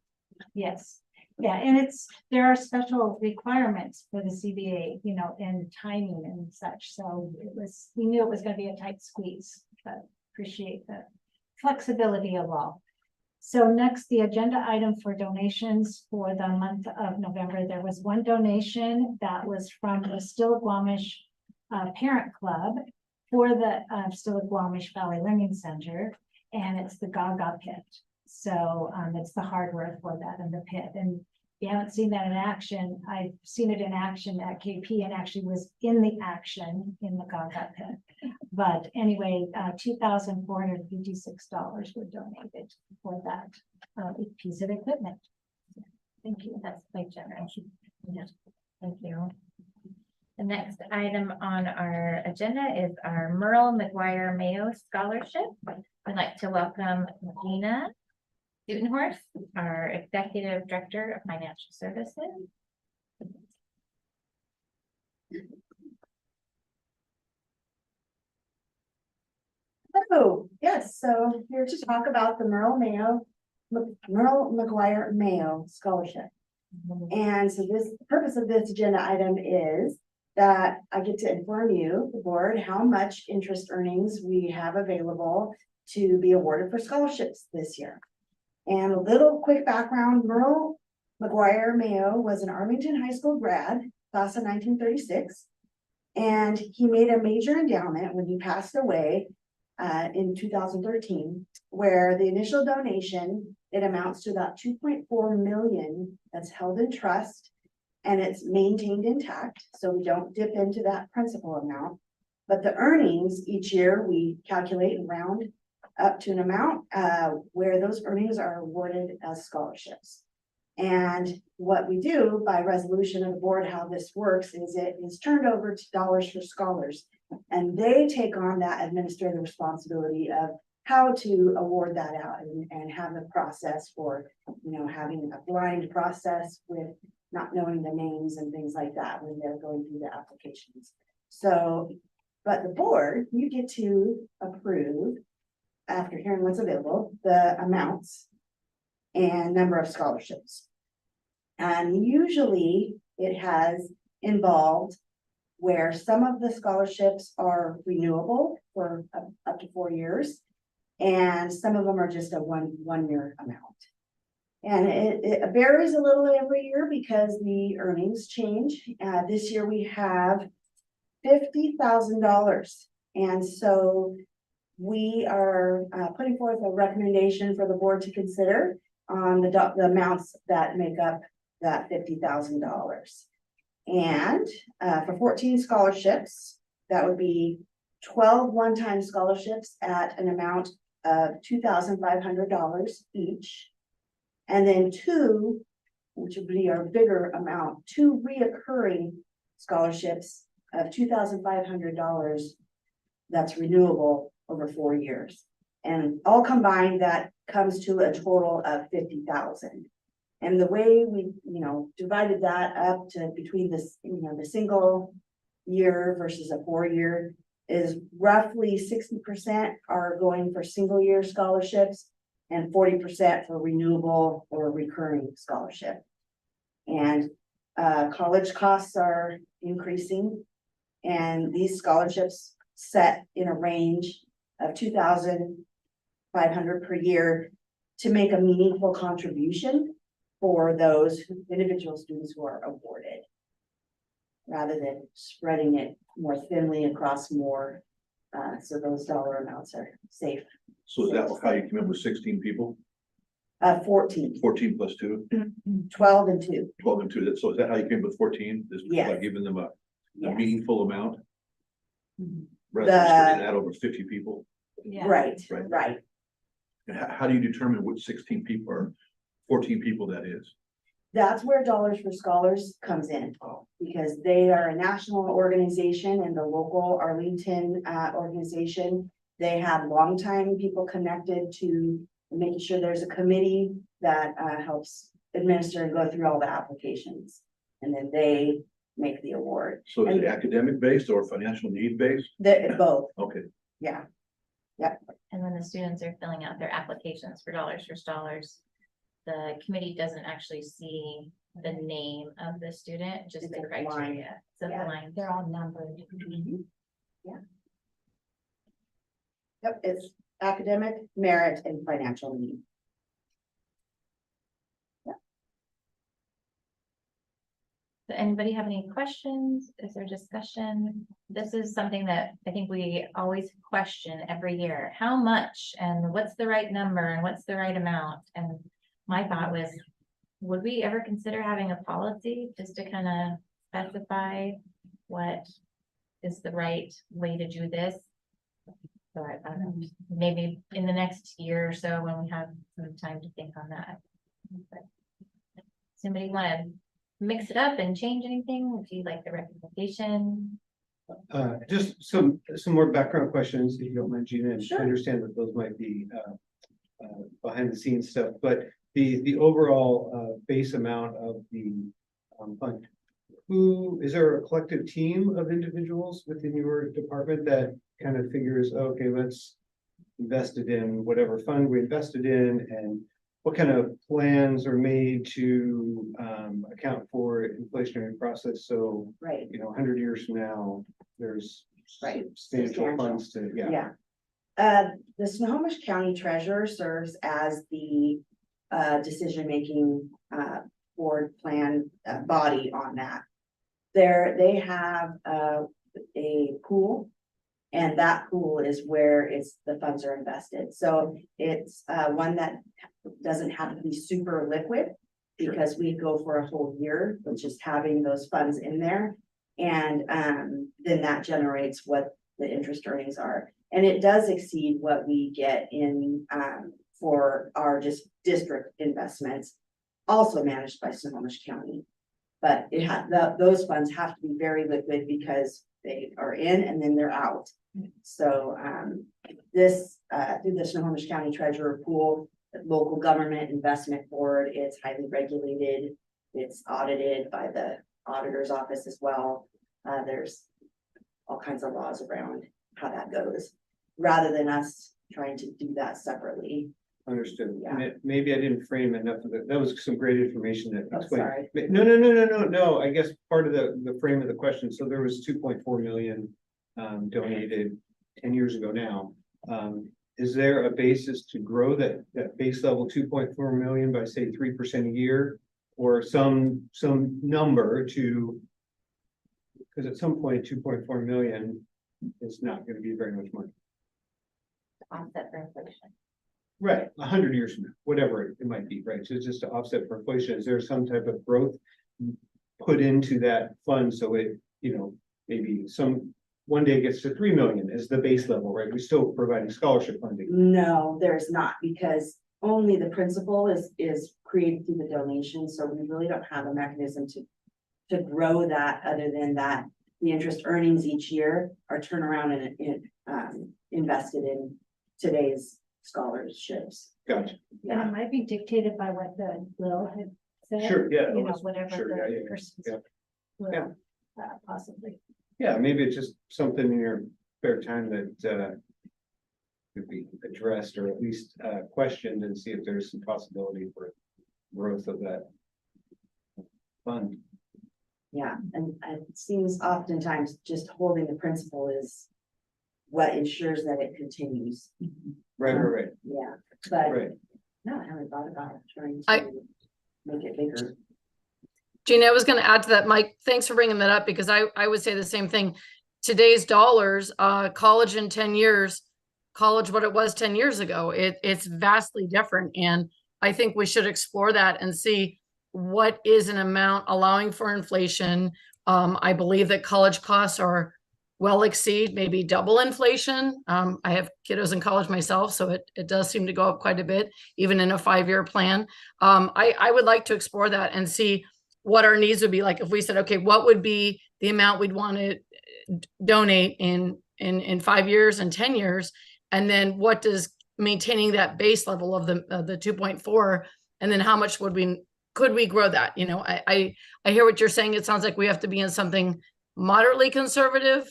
Speaker 5: Yes, yeah, and there are special requirements for the CBA, you know, and timing and such, so we knew it was gonna be a tight squeeze, but appreciate the flexibility of all. So next, the agenda item for donations for the month of November, there was one donation that was from the Stillaguamish Parent Club for the Stillaguamish Valley Learning Center, and it's the Gaga Pit. So it's the hardware for that in the pit, and if you haven't seen that in action, I've seen it in action at KP and actually was in the action in the Gaga Pit. But anyway, $2,456 were donated for that piece of equipment.
Speaker 1: Thank you. That's quite generous. Yeah, thank you. The next item on our agenda is our Merle McGuire Mayo Scholarship. I'd like to welcome Gina Dutenhorst, our Executive Director of Financial Services.
Speaker 11: Oh, yes, so here to talk about the Merle McGuire Mayo Scholarship. And so the purpose of this agenda item is that I get to inform you, the board, how much interest earnings we have available to be awarded for scholarships this year. And a little quick background, Merle McGuire Mayo was an Arlington High School grad, class of 1936. And he made a major endowment when he passed away in 2013, where the initial donation, it amounts to about 2.4 million that's held in trust, and it's maintained intact, so we don't dip into that principal amount. But the earnings each year, we calculate and round up to an amount where those earnings are awarded as scholarships. And what we do by resolution of the board, how this works is it is turned over to Dollars for Scholars. And they take on that administrative responsibility of how to award that out and have the process for, you know, having a blind process with not knowing the names and things like that when they're going through the applications. So, but the board, you get to approve, after hearing what's available, the amounts and number of scholarships. And usually it has involved where some of the scholarships are renewable for up to 4 years, and some of them are just a one year amount. And it varies a little every year because the earnings change. This year we have $50,000, and so we are putting forth a recommendation for the board to consider on the amounts that make up that $50,000. And for 14 scholarships, that would be 12 one-time scholarships at an amount of $2,500 each. And then 2, which would be our bigger amount, 2 reoccurring scholarships of $2,500 that's renewable over 4 years. And all combined, that comes to a total of 50,000. And the way we, divided that up to between this, the single year versus a 4-year is roughly 60% are going for single year scholarships and 40% for renewable or recurring scholarship. And college costs are increasing, and these scholarships set in a range of 2,500 per year to make a meaningful contribution for those individual students who are awarded, rather than spreading it more thinly across more. So those dollar amounts are safe.
Speaker 3: So is that how you came up with 16 people?
Speaker 11: 14,
Speaker 3: 14 plus 2,
Speaker 11: 12 and 2.
Speaker 3: 12 and 2. So is that how you came up with 14? Is by
Speaker 11: Yes.
Speaker 3: giving them a
Speaker 11: Yes.
Speaker 3: meaningful amount?
Speaker 11: Mhm.
Speaker 3: Rather than spreading that over 50 people?
Speaker 11: Right,
Speaker 3: Right.
Speaker 11: right.
Speaker 3: And how do you determine which 16 people or 14 people that is?
Speaker 11: That's where Dollars for Scholars comes in,
Speaker 3: Oh,
Speaker 11: because they are a national organization, and the local Arlington organization. They have longtime people connected to making sure there's a committee that helps administer and go through all the applications. And then they make the award.
Speaker 3: so is it academic based or financial need based?
Speaker 11: Both,
Speaker 3: Okay,
Speaker 11: yeah.
Speaker 1: And when the students are filling out their applications for Dollars for Scholars, the committee doesn't actually see the name of the student, just
Speaker 11: It's
Speaker 1: the
Speaker 11: a line.
Speaker 1: criteria. It's a
Speaker 11: Yeah.
Speaker 1: line. They're all numbered.
Speaker 11: Yep, it's academic, merit, and financial need.
Speaker 1: Does anybody have any questions? Is there discussion? This is something that I think we always question every year. How much and what's the right number and what's the right amount? And my thought was, would we ever consider having a policy just to kind of specify what is the right way to do this? So I don't know, maybe in the next year or so when we have some time to think on that. But somebody want to mix it up and change anything? Do you like the recommendation?
Speaker 9: Just some more background questions, if you don't mind, Gina, and I
Speaker 11: Sure.
Speaker 9: understand that those might be behind the scenes stuff, but the overall base amount of the fund. Is there a collective team of individuals within your department that kind of figures, okay, let's invest it in whatever fund we invested in, and what kind of plans are made to account for inflationary process? So,
Speaker 11: Right,
Speaker 9: 100 years from now, there's
Speaker 11: Right.
Speaker 9: substantial
Speaker 11: Substantial.
Speaker 9: funds to, yeah.
Speaker 11: yeah. The Snohomish County Treasurer serves as the decision-making board plan body on that. They have a pool, and that pool is where the funds are invested. So it's one that doesn't have to be super liquid, because we go for a whole year with just having those funds in there. And then that generates what the interest earnings are. And it does exceed what we get in for our district investments, also managed by Snohomish County. But those funds have to be very liquid, because they are in and then they're out. So this through the Snohomish County Treasurer Pool, the Local Government Investment Board, it's highly regulated. It's audited by the auditor's office as well. There's all kinds of laws around how that goes, rather than us trying to do that separately.
Speaker 9: Understood.
Speaker 11: Yeah.
Speaker 9: Maybe I didn't frame enough of it. That was some great information that
Speaker 11: Oh,
Speaker 9: explained.
Speaker 11: sorry.
Speaker 9: No, I guess part of the frame of the question, so there was 2.4 million donated 10 years ago now. Is there a basis to grow that base level 2.4 million by, say, 3% a year? Or some number to, because at some point, 2.4 million is not going to be very much money.
Speaker 1: Offset for inflation.
Speaker 9: Right, 100 years from now, whatever it might be, right? So it's just to offset for inflation. Is there some type of growth put into that fund so it, maybe one day it gets to 3 million as the base level, right? We're still providing scholarship funding.
Speaker 11: No, there's not, because only the principal is created through the donation, so we really don't have a mechanism to grow that, other than that the interest earnings each year are turned around and invested in today's scholarships.
Speaker 9: Gotcha.
Speaker 5: And it might be dictated by what the will had said.
Speaker 9: Sure, yeah.
Speaker 5: You know, whatever
Speaker 9: Sure, yeah,
Speaker 5: the
Speaker 9: yeah,
Speaker 5: person's
Speaker 9: yeah.
Speaker 5: will, possibly.
Speaker 9: Yeah, maybe it's just something in your spare time that could be addressed or at least questioned and see if there's some possibility for growth of that fund.
Speaker 11: Yeah, and it seems oftentimes just holding the principal is what ensures that it continues.
Speaker 9: Right.
Speaker 11: Yeah, but
Speaker 9: Right.
Speaker 11: no, I haven't thought about trying
Speaker 8: I-
Speaker 11: to make it bigger.
Speaker 8: Gina, I was going to add to that, Mike. Thanks for bringing that up because I would say the same thing. Today's dollars, college in 10 years, college what it was 10 years ago, it's vastly different. And I think we should explore that and see what is an amount allowing for inflation. I believe that college costs are well exceed maybe double inflation. I have kiddos in college myself, so it does seem to go up quite a bit, even in a 5-year plan. I would like to explore that and see what our needs would be like if we said, okay, what would be the amount we'd want to donate in 5 years and 10 years? And then what does maintaining that base level of the 2.4, and then how much could we grow that? You know, I hear what you're saying. It sounds like we have to be in something moderately conservative.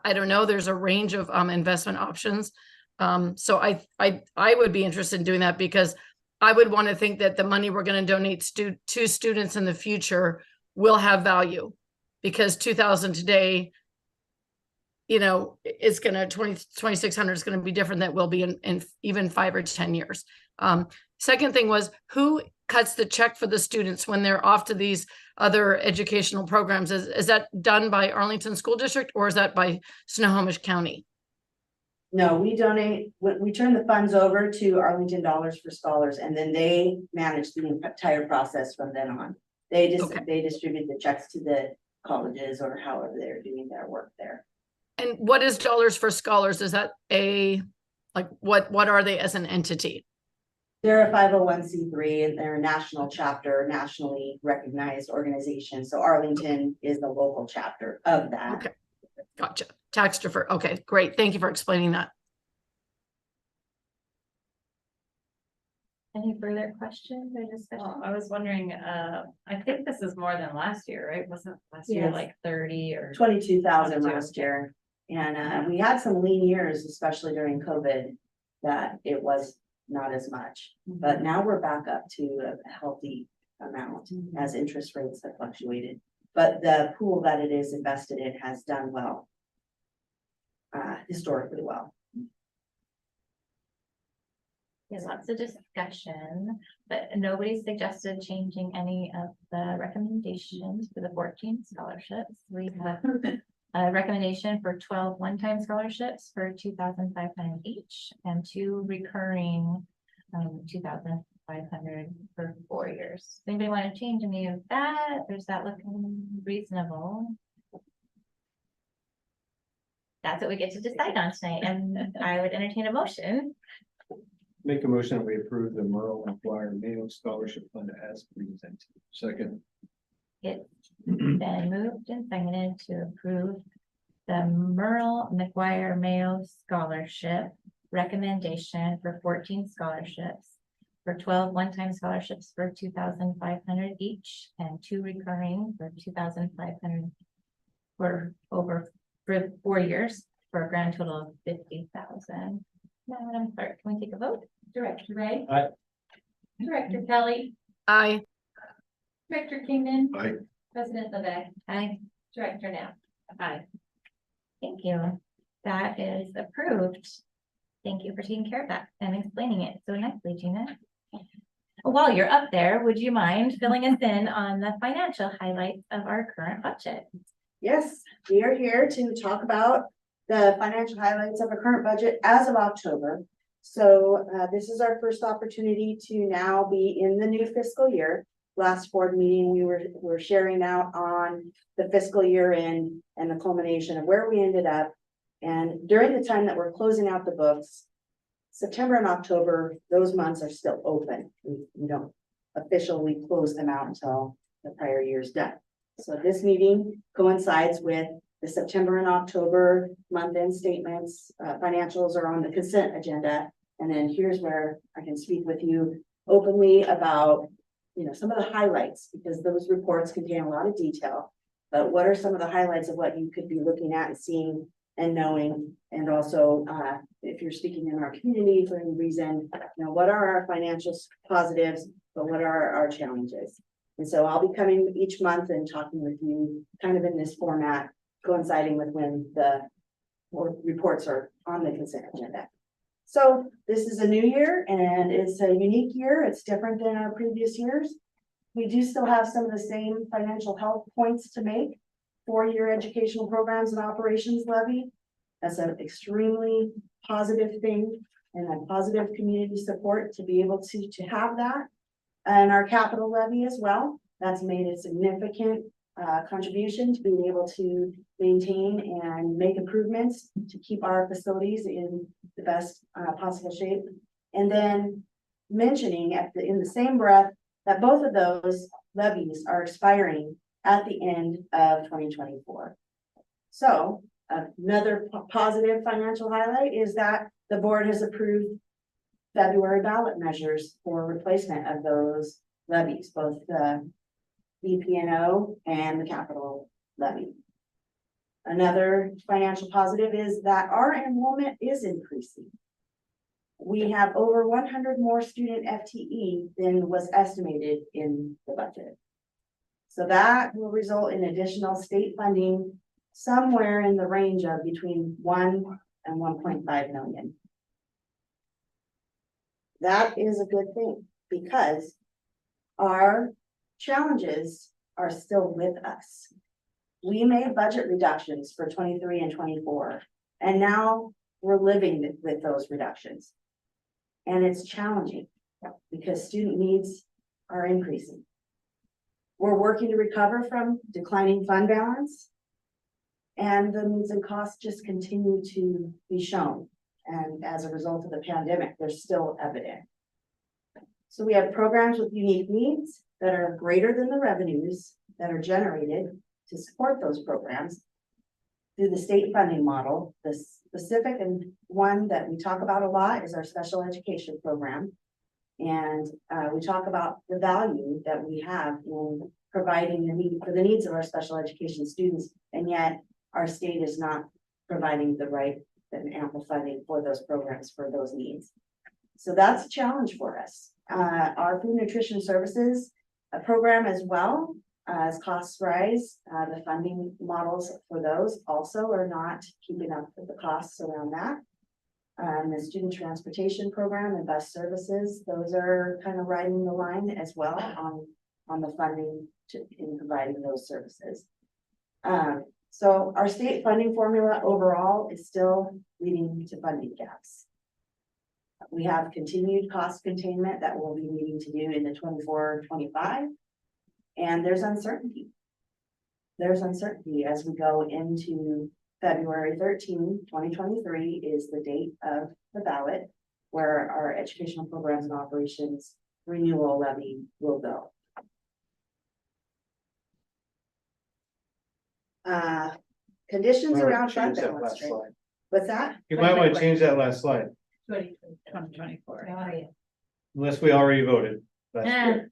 Speaker 8: I don't know. There's a range of investment options. So I would be interested in doing that because I would want to think that the money we're going to donate to students in the future will have value, because 2,000 today, you know, it's going to 2,600 is going to be different than it will be in even 5 or 10 years. Second thing was, who cuts the check for the students when they're off to these other educational programs? Is that done by Arlington School District or is that by Snohomish County?
Speaker 11: No, we donate, we turn the funds over to Arlington Dollars for Scholars, and then they manage the entire process from then on. They just,
Speaker 8: Okay.
Speaker 11: they distribute the checks to the colleges or however they're doing their work there.
Speaker 8: And what is Dollars for Scholars? Is that what are they as an entity?
Speaker 11: They're a 501c3 and they're a national chapter, nationally recognized organization. So Arlington is the local chapter of that.
Speaker 8: Okay. Gotcha. Tax defer. Okay, great. Thank you for explaining that.
Speaker 1: Any further questions or
Speaker 4: Well,
Speaker 1: discussion?
Speaker 4: I was wondering, I think this is more than last year, right? Wasn't last year
Speaker 11: Yes.
Speaker 4: like 30 or?
Speaker 11: 22,000
Speaker 4: 22.
Speaker 11: last year. And we had some lean years, especially during COVID, that it was not as much. But now we're back up to a healthy amount as interest rates have fluctuated. But the pool that it is invested in has done well. Historically well.
Speaker 1: There's lots of discussion, but nobody suggested changing any of the recommendations for the 14 scholarships. We have a recommendation for 12 one-time scholarships for 2,500 each and 2 recurring 2,500 for 4 years. Does anybody want to change any of that? Or is that looking reasonable? That's what we get to decide on tonight, and I would entertain a motion.
Speaker 9: Make a motion that we approve the Merle McGuire Mayo Scholarship Fund as presented.
Speaker 3: Second.
Speaker 1: It's been moved and seconded to approve the Merle McGuire Mayo Scholarship recommendation for 14 scholarships for 12 one-time scholarships for 2,500 each and 2 recurring for 2,500 for 4 years for a grand total of 50,000. Madam Clerk, can we take a vote? Director Ray?
Speaker 9: Aye.
Speaker 1: Director Kelly?
Speaker 8: Aye.
Speaker 1: Director Kingman?
Speaker 3: Aye.
Speaker 1: President Levesque? Aye. Director Knapp? Aye. Thank you. That is approved. Thank you for taking care of that and explaining it so nicely, Gina. While you're up there, would you mind filling us in on the financial highlights of our current budget?
Speaker 11: Yes, we are here to talk about the financial highlights of our current budget as of October. So this is our first opportunity to now be in the new fiscal year. Last board meeting, we were sharing out on the fiscal year end and the culmination of where we ended up. And during the time that we're closing out the books, September and October, those months are still open. We don't officially close them out until the prior year's done. So this meeting coincides with the September and October month-end statements. Financials are on the consent agenda. And then here's where I can speak with you openly about, some of the highlights, because those reports contain a lot of detail. But what are some of the highlights of what you could be looking at and seeing and knowing? And also, if you're speaking in our community for any reason, what are our financial positives, but what are our challenges? And so I'll be coming each month and talking with you kind of in this format, coinciding with when the reports are on the consent agenda. So this is a new year and it's a unique year. It's different than our previous years. We do still have some of the same financial health points to make. 4-year educational programs and operations levy. That's an extremely positive thing and a positive community support to be able to have that. And our capital levy as well. That's made a significant contribution to being able to maintain and make improvements to keep our facilities in the best possible shape. And then mentioning in the same breath that both of those levies are expiring at the end of 2024. So another positive financial highlight is that the board has approved February ballot measures for replacement of those levies, both the EPNO and the capital levy. Another financial positive is that our enrollment is increasing. We have over 100 more student FTE than was estimated in the budget. So that will result in additional state funding somewhere in the range of between 1 and 1.5 million. That is a good thing because our challenges are still with us. We made budget reductions for 23 and 24, and now we're living with those reductions. And it's challenging because student needs are increasing. We're working to recover from declining fund balance, and the needs and costs just continue to be shown. And as a result of the pandemic, they're still evident. So we have programs with unique needs that are greater than the revenues that are generated to support those programs through the state funding model. The specific and one that we talk about a lot is our special education program. And we talk about the value that we have in providing the needs of our special education students, and yet our state is not providing the right and ample funding for those programs for those needs. So that's a challenge for us. Our food nutrition services program as well, as costs rise, the funding models for those also are not keeping up with the costs around that. The student transportation program and bus services, those are kind of riding the line as well on the funding in providing those services. So our state funding formula overall is still leading to funding gaps. We have continued cost containment that we'll be needing to do in the 24-25, and there's uncertainty. There's uncertainty as we go into February 13, 2023 is the date of the ballot where our educational programs and operations renewal levy will go. Conditions around fund balance. What's that?
Speaker 9: You might want to change that last slide,
Speaker 4: 2024.
Speaker 9: unless we already voted. That's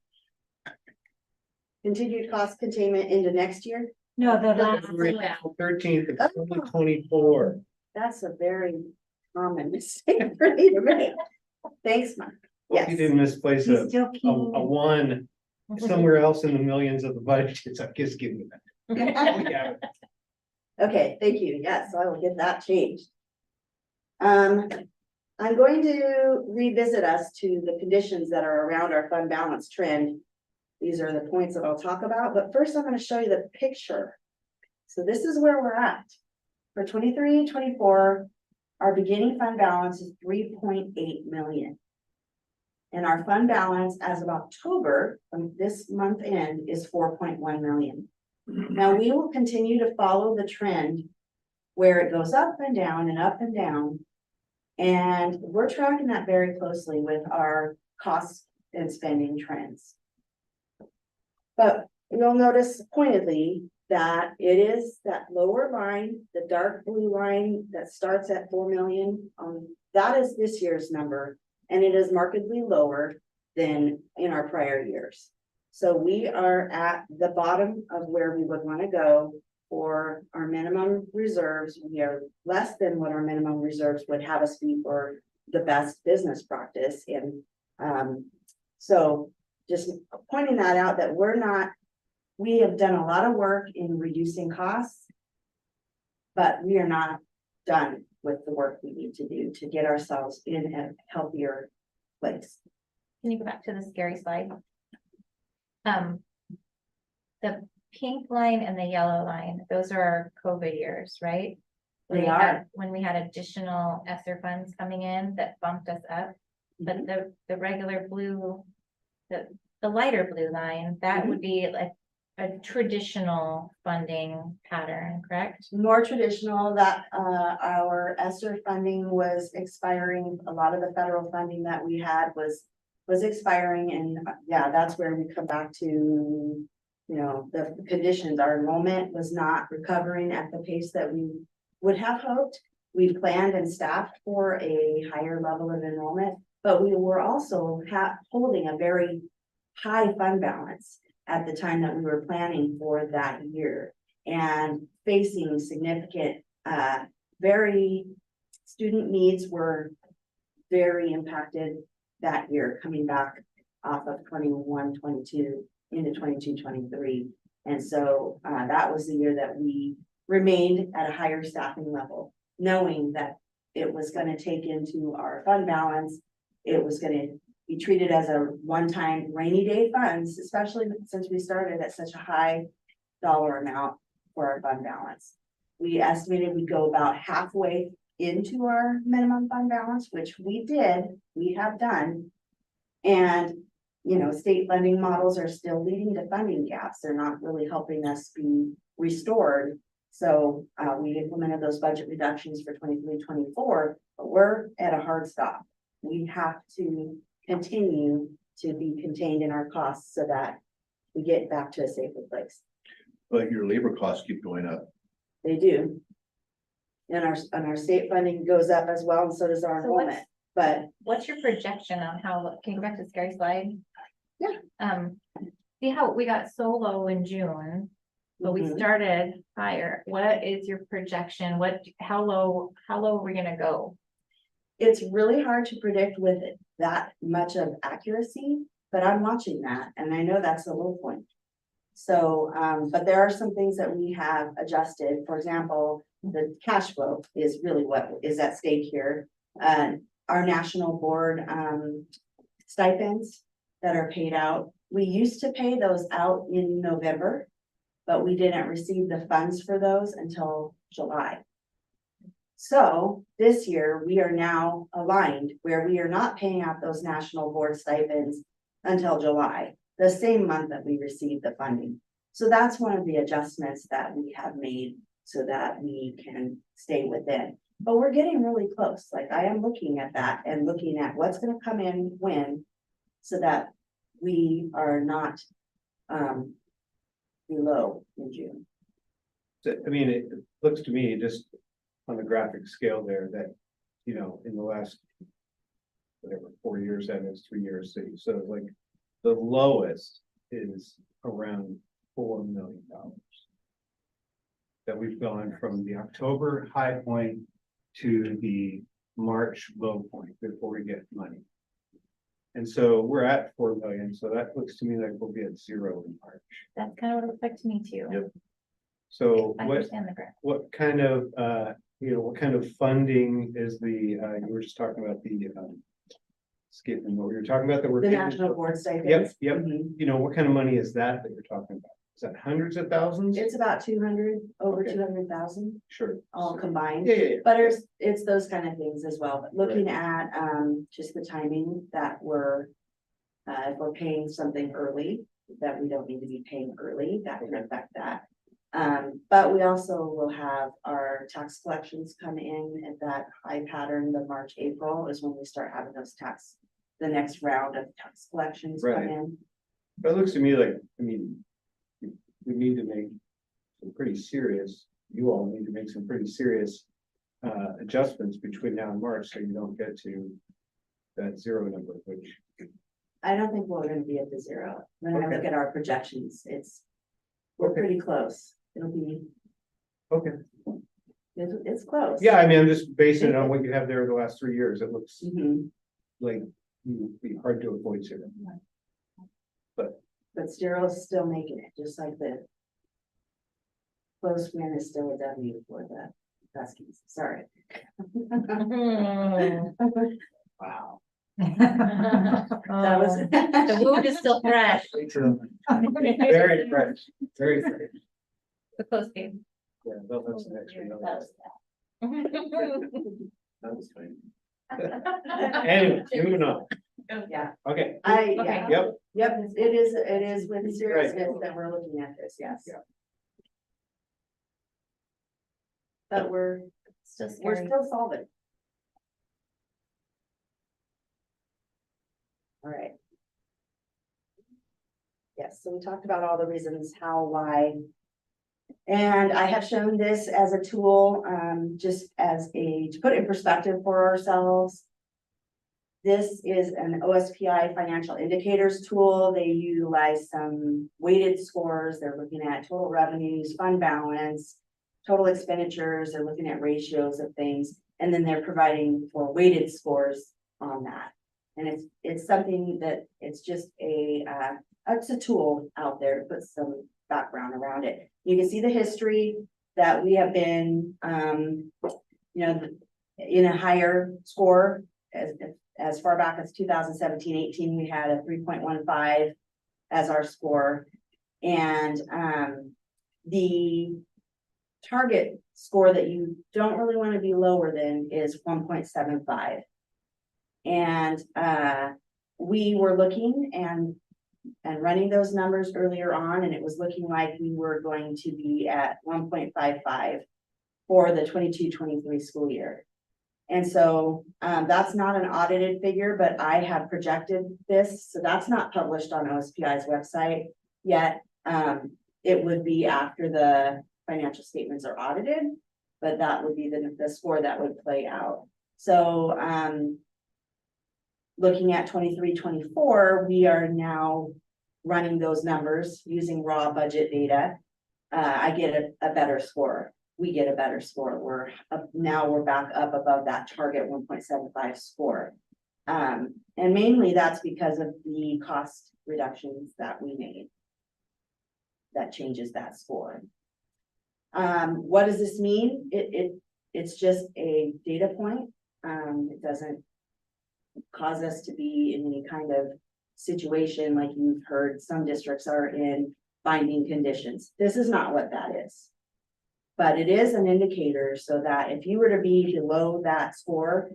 Speaker 11: Continued cost containment into next year.
Speaker 5: No, the last.
Speaker 9: good. 13th of 2024.
Speaker 11: That's a very common mistake for me to make. Thanks, Mark.
Speaker 9: Hope you didn't misplace
Speaker 5: He's
Speaker 9: a
Speaker 5: still keen.
Speaker 9: one somewhere else in the millions of the budget. I'm just giving you that. Yeah.
Speaker 11: Okay, thank you. Yes, I will get that changed. I'm going to revisit us to the conditions that are around our fund balance trend. These are the points that I'll talk about, but first I'm going to show you the picture. So this is where we're at. For 23-24, our beginning fund balance is 3.8 million. And our fund balance as of October, from this month end, is 4.1 million. Now we will continue to follow the trend where it goes up and down and up and down. And we're tracking that very closely with our costs and spending trends. But you'll notice pointedly that it is that lower line, the dark blue line that starts at 4 million, that is this year's number. And it is markedly lower than in our prior years. So we are at the bottom of where we would want to go for our minimum reserves. We are less than what our minimum reserves would have us be for the best business practice. And so just pointing that out, that we have done a lot of work in reducing costs, but we are not done with the work we need to do to get ourselves in a healthier place.
Speaker 1: Can you go back to the scary slide? The pink line and the yellow line, those are our COVID years, right? When
Speaker 11: They
Speaker 1: we
Speaker 11: are.
Speaker 1: had- When we had additional ESSER funds coming in that bumped us up, but the regular blue, the lighter blue line, that would be like a traditional funding pattern, correct?
Speaker 11: More traditional, that our ESSER funding was expiring. A lot of the federal funding that we had was expiring, and yeah, that's where we come back to, you know, the conditions. Our enrollment was not recovering at the pace that we would have hoped. We planned and staffed for a higher level of enrollment, but we were also holding a very high fund balance at the time that we were planning for that year, and facing significant, student needs were very impacted that year, coming back off of 21-22 into 22-23. And so that was the year that we remained at a higher staffing level, knowing that it was going to take into our fund balance. It was going to be treated as a one-time rainy day funds, especially since we started at such a high dollar amount for our fund balance. We estimated we'd go about halfway into our minimum fund balance, which we have done. And, you know, state funding models are still leading to funding gaps. They're not really helping us be restored. So we implemented those budget reductions for 23-24, but we're at a hard stop. We have to continue to be contained in our costs so that we get back to a safer place.
Speaker 3: But your labor costs keep going up.
Speaker 11: They do. And our state funding goes up as well, and so does our
Speaker 1: So what's-
Speaker 11: enrollment, but
Speaker 1: What's your projection on how, can you go back to the scary slide?
Speaker 11: Yeah.
Speaker 1: See how we got so low in June, but we
Speaker 11: Mhm.
Speaker 1: started higher. What is your projection? How low are we gonna go?
Speaker 11: it's really hard to predict with that much of accuracy, but I'm watching that, and I know that's a low point. So, but there are some things that we have adjusted. For example, the cash flow is really what is at stake here. Our national board, stipends that are paid out, we used to pay those out in November, but we didn't receive the funds for those until July. So this year, we are now aligned where we are not paying out those national board stipends until July, the same month that we received the funding. So that's one of the adjustments that we have made so that we can stay within. But we're getting really close. Like, I am looking at that and looking at what's gonna come in when, so that we are not below in June.
Speaker 9: So, I mean, it looks to me, just on the graphic scale there, that, you know, in the last, whatever, 4 years, that is 3 years, so like, the lowest is around $4 million. That we've gone from the October high point to the March low point before we get money. And so we're at 4 million, so that looks to me like we'll be at 0 in March.
Speaker 1: That's kind of what it looks like to me too.
Speaker 3: Yep.
Speaker 9: So
Speaker 1: I
Speaker 9: what,
Speaker 1: understand the graph.
Speaker 9: what kind of, what kind of funding is the, you were just talking about the, skipping what we were talking about that we're.
Speaker 11: The
Speaker 9: paying
Speaker 11: national
Speaker 9: for?
Speaker 11: board stipends.
Speaker 9: Yep.
Speaker 11: Mhm.
Speaker 9: You know, what kind of money is that you're talking about? Is that hundreds of thousands?
Speaker 11: It's about 200, over
Speaker 9: Okay.
Speaker 11: 200,000
Speaker 9: Sure.
Speaker 11: all combined.
Speaker 9: Yeah.
Speaker 11: But it's those kind of things as well, but looking at, just the timing that if we're paying something early, that we don't need to be paying early, that can affect that. But we also will have our tax collections come in at that high pattern, the March, April is when we start having the next round of tax collections come
Speaker 9: Right.
Speaker 11: in.
Speaker 9: But it looks to me like, I mean, we need to make some pretty serious, you all need to make some pretty serious adjustments between now and March, so you don't get to that zero number, which,
Speaker 11: I don't think we're gonna be at the zero. When I look at our projections, we're
Speaker 9: Okay.
Speaker 11: pretty close. It'll be,
Speaker 9: okay.
Speaker 11: it's close.
Speaker 9: Yeah, I mean, I'm just basing it on what you have there the last 3 years. It looks
Speaker 11: Mhm.
Speaker 9: like you would be hard to avoid zero.
Speaker 11: But Sterl's still making it, just like the close win is still a W for the Huskies, sorry.
Speaker 9: Wow.
Speaker 11: That was.
Speaker 1: The wound is still fresh.
Speaker 9: Very fresh, very fresh.
Speaker 1: The close game.
Speaker 9: Yeah, they'll have some extra
Speaker 11: That
Speaker 9: numbers.
Speaker 11: was
Speaker 3: That was fine.
Speaker 9: Anyway, moving on.
Speaker 11: Yeah,
Speaker 9: Okay,
Speaker 11: yeah,
Speaker 9: yep,
Speaker 11: yep, it is with seriousness that we're looking at this, yes.
Speaker 9: Yeah.
Speaker 11: But we're
Speaker 1: Still
Speaker 11: We're
Speaker 1: scary.
Speaker 11: still solving. All right. Yes, so we talked about all the reasons how, why. And I have shown this as a tool, just as to put it in perspective for ourselves. This is an OSPI financial indicators tool. They utilize some weighted scores. They're looking at total revenues, fund balance, total expenditures. They're looking at ratios of things, and then they're providing for weighted scores on that. And it's something that it's just it's a tool out there to put some background around it. You can see the history that we have been, in a higher score as far back as 2017-18, we had a 3.15 as our score. And the target score that you don't really want to be lower than is 1.75. And we were looking and running those numbers earlier on, and it was looking like we were going to be at 1.55 for the 22-23 school year. And so that's not an audited figure, but I have projected this, so that's not published on OSPI's website yet. It would be after the financial statements are audited, but that would be the score that would play out. So looking at 23-24, we are now running those numbers using raw budget data. I get a better score. We get a better score. Now we're back up above that target 1.75 score. And mainly that's because of the cost reductions that we made. That changes that score. What does this mean? It's just a data point. It doesn't cause us to be in any kind of situation like you've heard some districts are in binding conditions. This is not what that is. But it is an indicator so that if you were to be below that score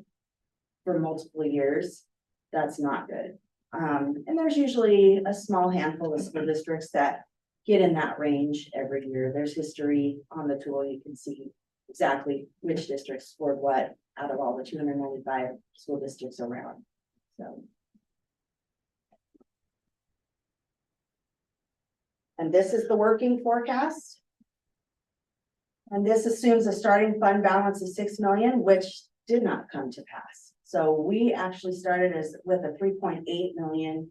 Speaker 11: for multiple years, that's not good. And there's usually a small handful of school districts that get in that range every year. There's history on the tool. You can see exactly which districts scored what out of all the 295 school districts around. So. And this is the working forecast. And this assumes a starting fund balance of 6 million, which did not come to pass. So we actually started with a $3.8 million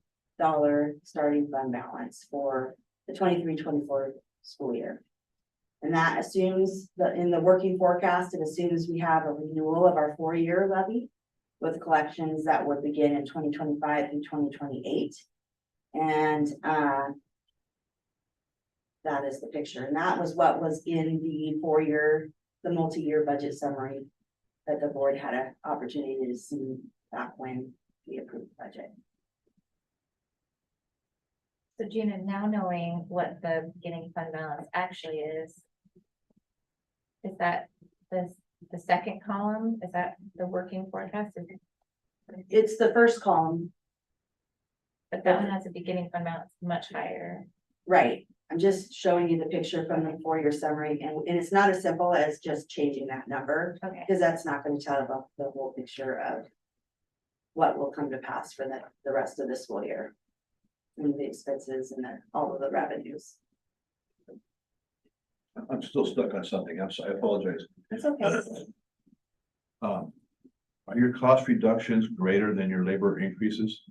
Speaker 11: starting fund balance for the 23-24 school year. And that assumes that in the working forecast, it assumes we have a renewal of our 4-year levy with collections that would begin in 2025 through 2028. And that is the picture. And that was what was in the the multi-year budget summary that the board had an opportunity to see back when we approved the budget.
Speaker 1: So Gina, now knowing what the beginning fund balance actually is that the second column? Is that the working forecast?
Speaker 11: It's the first column,
Speaker 1: But that one has a beginning fund balance much higher.
Speaker 11: right? I'm just showing you the picture from the 4-year summary, and it's not as simple as just changing that number,
Speaker 1: Okay.
Speaker 11: because that's not going to tell about the whole picture of what will come to pass for the rest of the school year. And the expenses and all of the revenues.
Speaker 3: I'm still stuck on something. I'm sorry, I apologize.
Speaker 11: It's okay.
Speaker 3: Are your cost reductions greater than your labor increases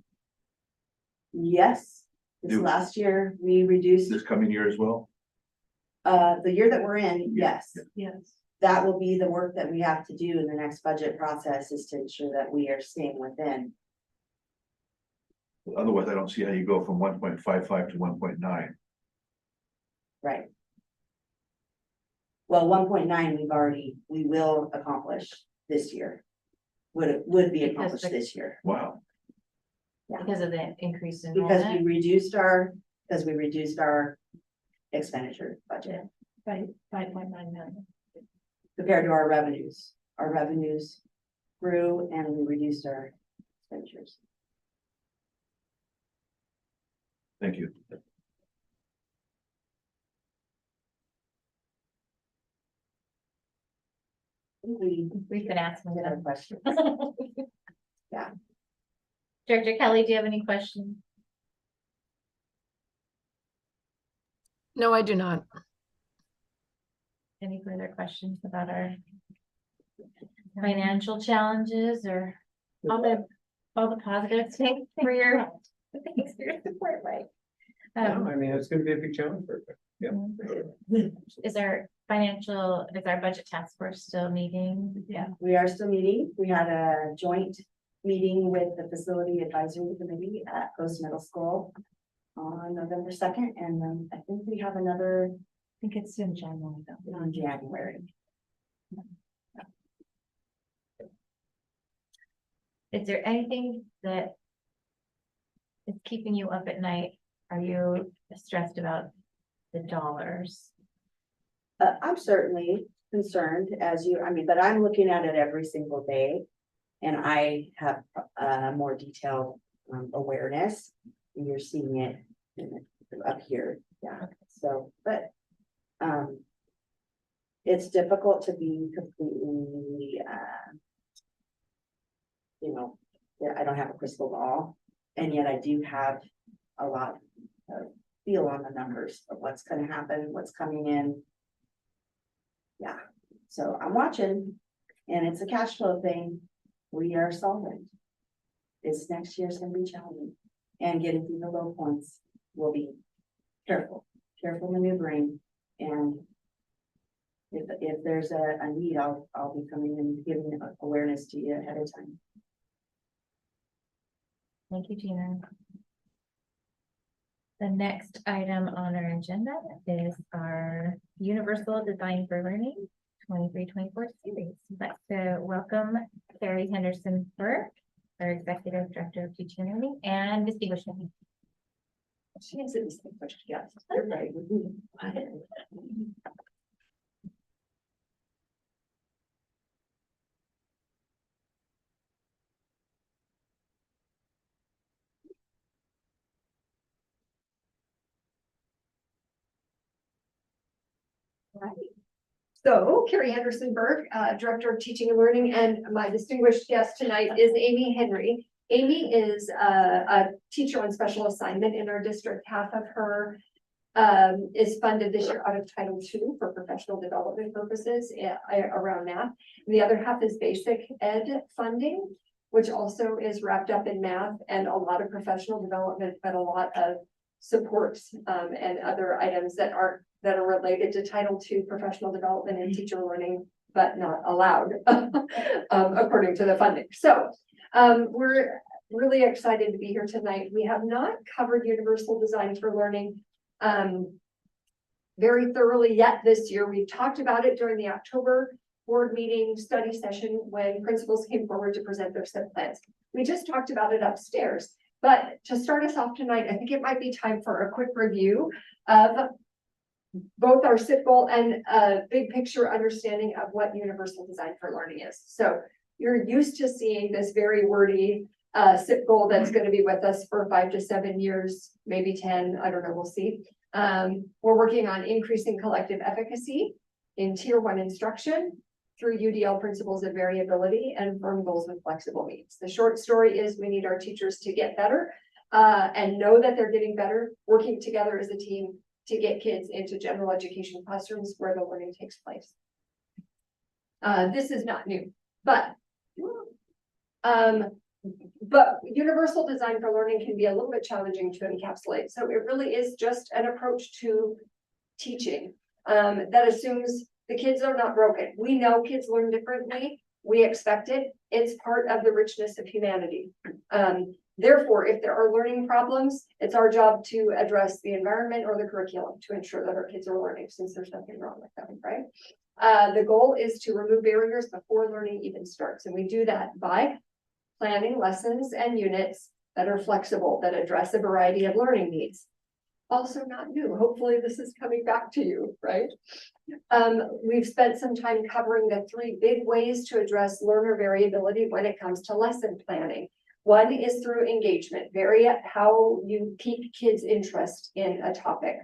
Speaker 11: Yes, this
Speaker 3: Do-
Speaker 11: last year, we reduced,
Speaker 3: this coming year as well?
Speaker 11: the year that we're in, yes.
Speaker 5: Yes.
Speaker 11: That will be the work that we have to do in the next budget process, is to ensure that we are staying within.
Speaker 3: Otherwise, I don't see how you go from 1.55 to 1.9.
Speaker 11: Right. Well, 1.9, we will accomplish this year. Would be
Speaker 1: Because
Speaker 11: accomplished
Speaker 1: the-
Speaker 11: this year,
Speaker 3: Wow.
Speaker 1: Because of the increase in
Speaker 11: because
Speaker 1: enrollment.
Speaker 11: we reduced our expenditure budget
Speaker 5: By 5.9 million.
Speaker 11: compared to our revenues. Our revenues grew and we reduced our expenditures.
Speaker 3: Thank you.
Speaker 11: We
Speaker 1: We've been asking
Speaker 11: did our
Speaker 1: them.
Speaker 11: questions.
Speaker 1: Director Kelly, do you have any questions?
Speaker 8: No, I do not.
Speaker 1: Any further questions about our financial challenges or all the positive things for your, thanks for your support, Mike?
Speaker 9: No, I mean, it's gonna be a big challenge for you.
Speaker 1: Is our budget task force still meeting?
Speaker 11: Yeah, we are still meeting. We had a joint meeting with the Facility Advisory Committee at Post Middle School on November 2nd, and then I think we have another
Speaker 5: I think it's in January though.
Speaker 11: in January.
Speaker 1: Is there anything that is keeping you up at night? Are you stressed about the dollars?
Speaker 11: I'm certainly concerned but I'm looking at it every single day. And I have more detailed awareness. And you're seeing it up here, yeah, so, but it's difficult to be completely, yeah, I don't have a crystal ball, and yet I do have a lot of feel on the numbers of what's gonna happen, what's coming in. Yeah, so I'm watching, and it's a cash flow thing. We are solvent. This next year's gonna be challenging, and getting through the low points will be careful maneuvering, and if there's a need, I'll be coming and giving awareness to you ahead of time.
Speaker 1: Thank you, Gina. The next item on our agenda is our Universal Design for Learning 23-24 series. I'd like to welcome Carrie Henderson Burke, our Executive Director of Teaching and Learning, and Misty Wishman.
Speaker 11: She answered the same question, yes, you're right.
Speaker 12: Right. So Carrie Henderson Burke, Director of Teaching and Learning, and my distinguished guest tonight is Amy Henry. Amy is a teacher on special assignment in our district. Half of her is funded this year out of Title II for professional development purposes around math. And the other half is basic ed funding, which also is wrapped up in math and a lot of professional development, but a lot of supports and other items that are related to Title II professional development and teacher learning, but not allowed according to the funding. So we're really excited to be here tonight. We have not covered Universal Design for Learning very thoroughly yet this year. We've talked about it during the October board meeting study session when principals came forward to present their SIP plans. We just talked about it upstairs. But to start us off tonight, I think it might be time for a quick review of both our SIP goal and a big picture understanding of what Universal Design for Learning is. So you're used to seeing this very wordy SIP goal that's going to be with us for 5 to 7 years, maybe 10, I don't know, we'll see. We're working on increasing collective efficacy in Tier 1 instruction through UDL principles of variability and firm goals with flexible means. The short story is we need our teachers to get better and know that they're getting better, working together as a team to get kids into general education classrooms where the learning takes place. This is not new, but universal design for learning can be a little bit challenging to encapsulate. So it really is just an approach to teaching that assumes the kids are not broken. We know kids learn differently. We expect it. It's part of the richness of humanity. Therefore, if there are learning problems, it's our job to address the environment or the curriculum to ensure that our kids are learning, since there's nothing wrong with them, right? The goal is to remove barriers before learning even starts. And we do that by planning lessons and units that are flexible, that address a variety of learning needs. Also not new. Hopefully this is coming back to you, right? We've spent some time covering the 3 big ways to address learner variability when it comes to lesson planning. One is through engagement, how you pique kids' interest in a topic.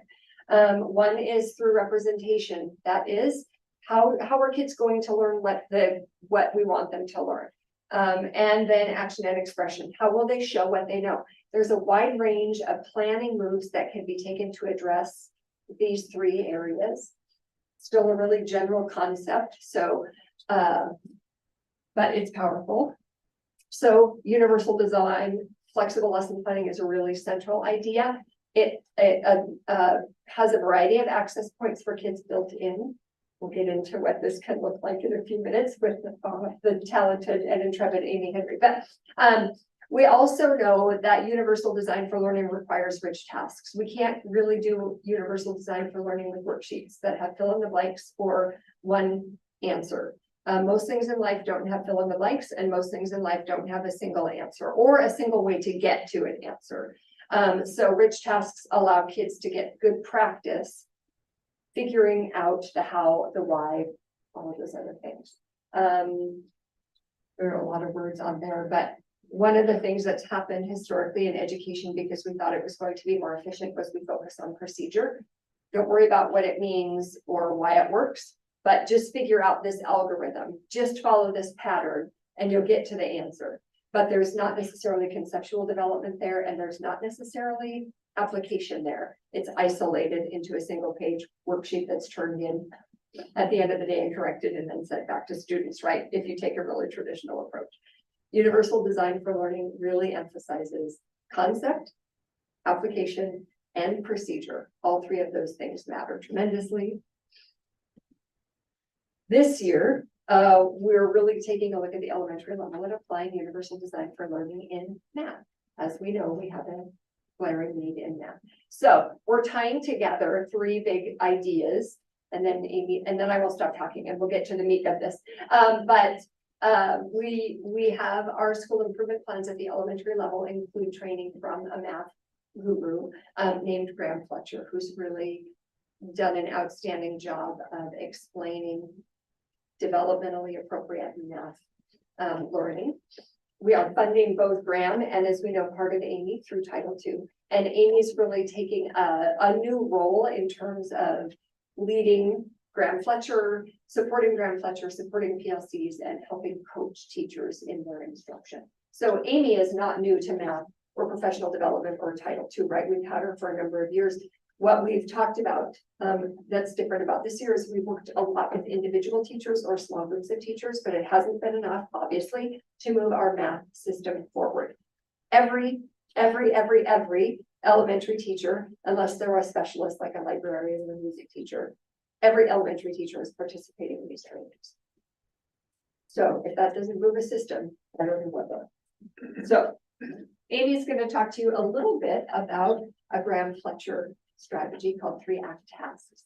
Speaker 12: One is through representation. That is, how are kids going to learn what we want them to learn? And then action and expression. How will they show what they know? There's a wide range of planning moves that can be taken to address these 3 areas. Still a really general concept, so, but it's powerful. So universal design, flexible lesson planning is a really central idea. It has a variety of access points for kids built in. We'll get into what this can look like in a few minutes with the talented and intrepid Amy Henry. But we also know that universal design for learning requires rich tasks. We can't really do universal design for learning with worksheets that have fill in the blanks or one answer. Most things in life don't have fill in the blanks, and most things in life don't have a single answer or a single way to get to an answer. So rich tasks allow kids to get good practice figuring out the how, the why, all of those other things. There are a lot of words on there, but one of the things that's happened historically in education, because we thought it was going to be more efficient, was we focus on procedure. Don't worry about what it means or why it works, but just figure out this algorithm, just follow this pattern and you'll get to the answer. But there's not necessarily conceptual development there, and there's not necessarily application there. It's isolated into a single page worksheet that's turned in at the end of the day and corrected and then sent back to students, right? If you take a really traditional approach. Universal design for learning really emphasizes concept, application, and procedure. All 3 of those things matter tremendously. This year, we're really taking a look at the elementary level and applying universal design for learning in math. As we know, we have a glaring need in math. So we're tying together 3 big ideas, and then Amy, and then I will stop talking and we'll get to the meat of this. We have our school improvement plans at the elementary level include training from a math guru named Graham Fletcher, who's really done an outstanding job of explaining developmentally appropriate math learning. We are funding both Graham and, as we know, part of Amy through Title II. And Amy's really taking a new role in terms of leading Graham Fletcher, supporting PLCs, and helping coach teachers in their instruction. So Amy is not new to math or professional development or Title II, right? We've had her for a number of years. What we've talked about that's different about this year is we've worked a lot with individual teachers or small groups of teachers, but it hasn't been enough, obviously, to move our math system forward. Every elementary teacher, unless they're a specialist like a librarian or a music teacher, every elementary teacher is participating in these trainings. So if that doesn't move a system, I don't know what does. So Amy's going to talk to you a little bit about a Graham Fletcher strategy called 3-act tasks.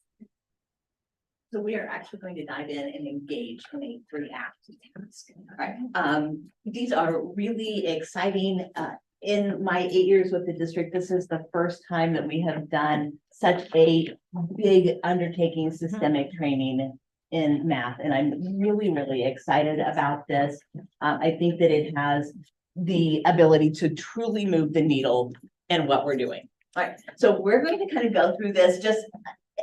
Speaker 13: So we are actually going to dive in and engage in a 3-act task. Right. These are really exciting. In my 8 years with the district, this is the first time that we have done such a big undertaking, systemic training in math. And I'm really, really excited about this. I think that it has the ability to truly move the needle in what we're doing. All right, so we're going to kind of go through this just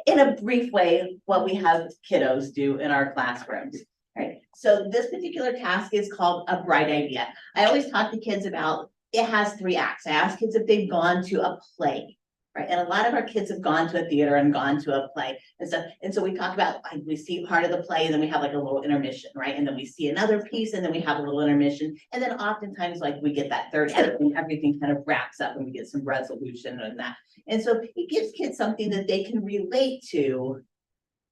Speaker 13: in a brief way, what we have kiddos do in our classrooms. All right, so this particular task is called a bright idea. I always talk to kids about it has 3 acts. I ask kids if they've gone to a play, Right, and a lot of our kids have gone to a theater and gone to a play and stuff, and so we talk about, like, we see part of the play, and then we have like a little intermission, right? And then we see another piece, and then we have a little intermission, and then oftentimes, like, we get that third act, and everything kind of wraps up, and we get some resolution and that. And so it gives kids something that they can relate to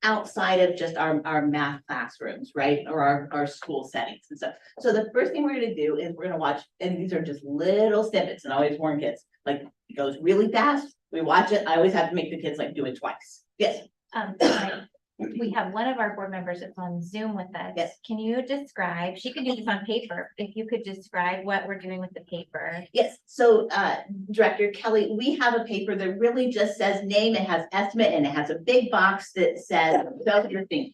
Speaker 13: outside of just our math classrooms, right? Or our school settings and stuff. So the first thing we're gonna do is we're gonna watch, and these are just little snippets, and I always warn kids, like, it goes really fast. We watch it. I always have to make the kids like do it twice. Yes,
Speaker 1: We have one of our board members that's on Zoom with us.
Speaker 13: Yes.
Speaker 1: Can you describe, she could do this on paper, if you could describe what we're doing with the paper?
Speaker 13: yes. So, Director Kelly, we have a paper that really just says name, it has estimate, and it has a big box that says, so you're thinking.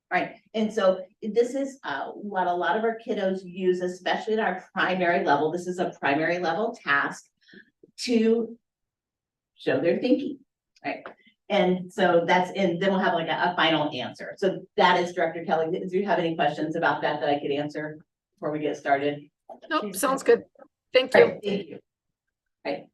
Speaker 13: Right, and so this is what a lot of our kiddos use, especially at our primary level. This is a primary level task to show their thinking, right? And so that's in, then we'll have like a final answer. So that is Director Kelly. Do you have any questions about that I could answer before we get started?
Speaker 8: Nope, sounds good. Thank
Speaker 13: All
Speaker 8: you.
Speaker 13: right, thank you. Right.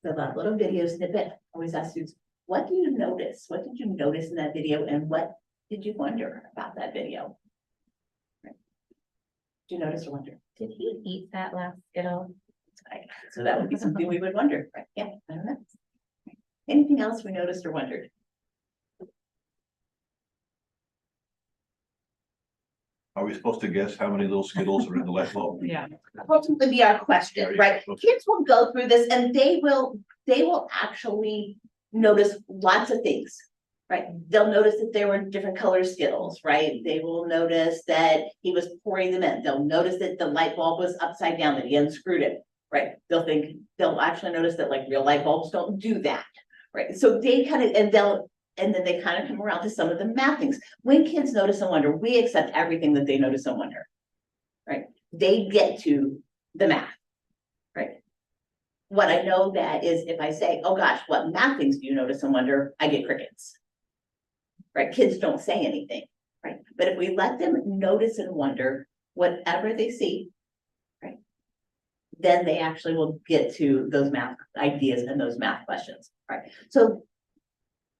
Speaker 13: So that little video snippet always asks students, what do you notice? What did you notice in that video, and what did you wonder about that video? Right. Did you notice or wonder?
Speaker 1: Did he eat that last Skittle?
Speaker 13: Right. So that would be something we would wonder, right? Yeah, I don't know. Anything else we noticed or wondered?
Speaker 3: Are we supposed to guess how many little Skittles are in the light bulb?
Speaker 4: Yeah.
Speaker 13: Ultimately be our question, right? Kids will go through this and they will actually notice lots of things, right? They'll notice that there were different color Skittles, right? They will notice that he was pouring them in. They'll notice that the light bulb was upside down, that he unscrewed it, right? They'll actually notice that like real light bulbs don't do that, right? So they kind of, and then they kind of come around to some of the math things. When kids notice and wonder, we accept everything that they notice and wonder, right? They get to the math, right? What I know that is if I say, oh gosh, what math things do you notice and wonder? I get crickets, right? Kids don't say anything, right? But if we let them notice and wonder whatever they see, right? Then they actually will get to those math ideas and those math questions, right? So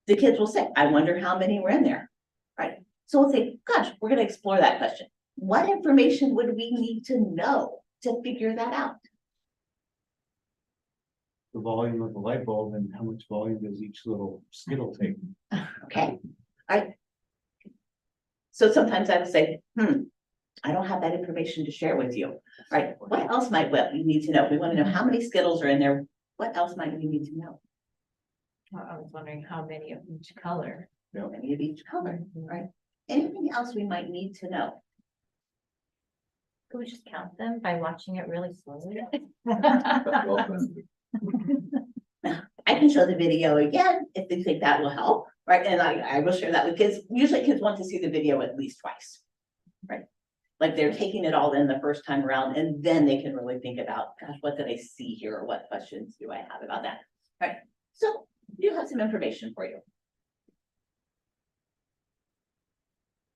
Speaker 13: the kids will say, I wonder how many were in there, right? So we'll say, gosh, we're going to explore that question. What information would we need to know to figure that out?
Speaker 9: The volume of the light bulb and how much volume does each little Skittle take?
Speaker 13: Okay, all right. So sometimes I would say, I don't have that information to share with you, right? What else might we need to know? We want to know how many Skittles are in there. What else might we need to know?
Speaker 4: I was wondering how many of each color.
Speaker 13: How many of each color, right? Anything else we might need to know?
Speaker 1: Could we just count them by watching it really slowly?
Speaker 13: I can show the video again if they think that will help, right? And I will share that with kids. Usually kids want to see the video at least twice, right? Like they're taking it all in the first time around and then they can really think about, gosh, what did I see here? Or what questions do I have about that? Right. So we do have some information for you.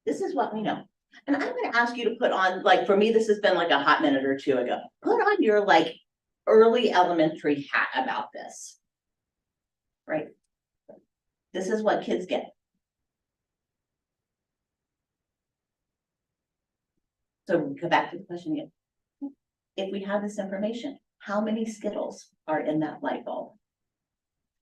Speaker 13: This is what we know. And I'm going to ask you to put on, like, for me, this has been like a hot minute or two ago. Put on your like early elementary hat about this. Right? This is what kids get. So we go back to the question again. If we have this information, how many Skittles are in that light bulb?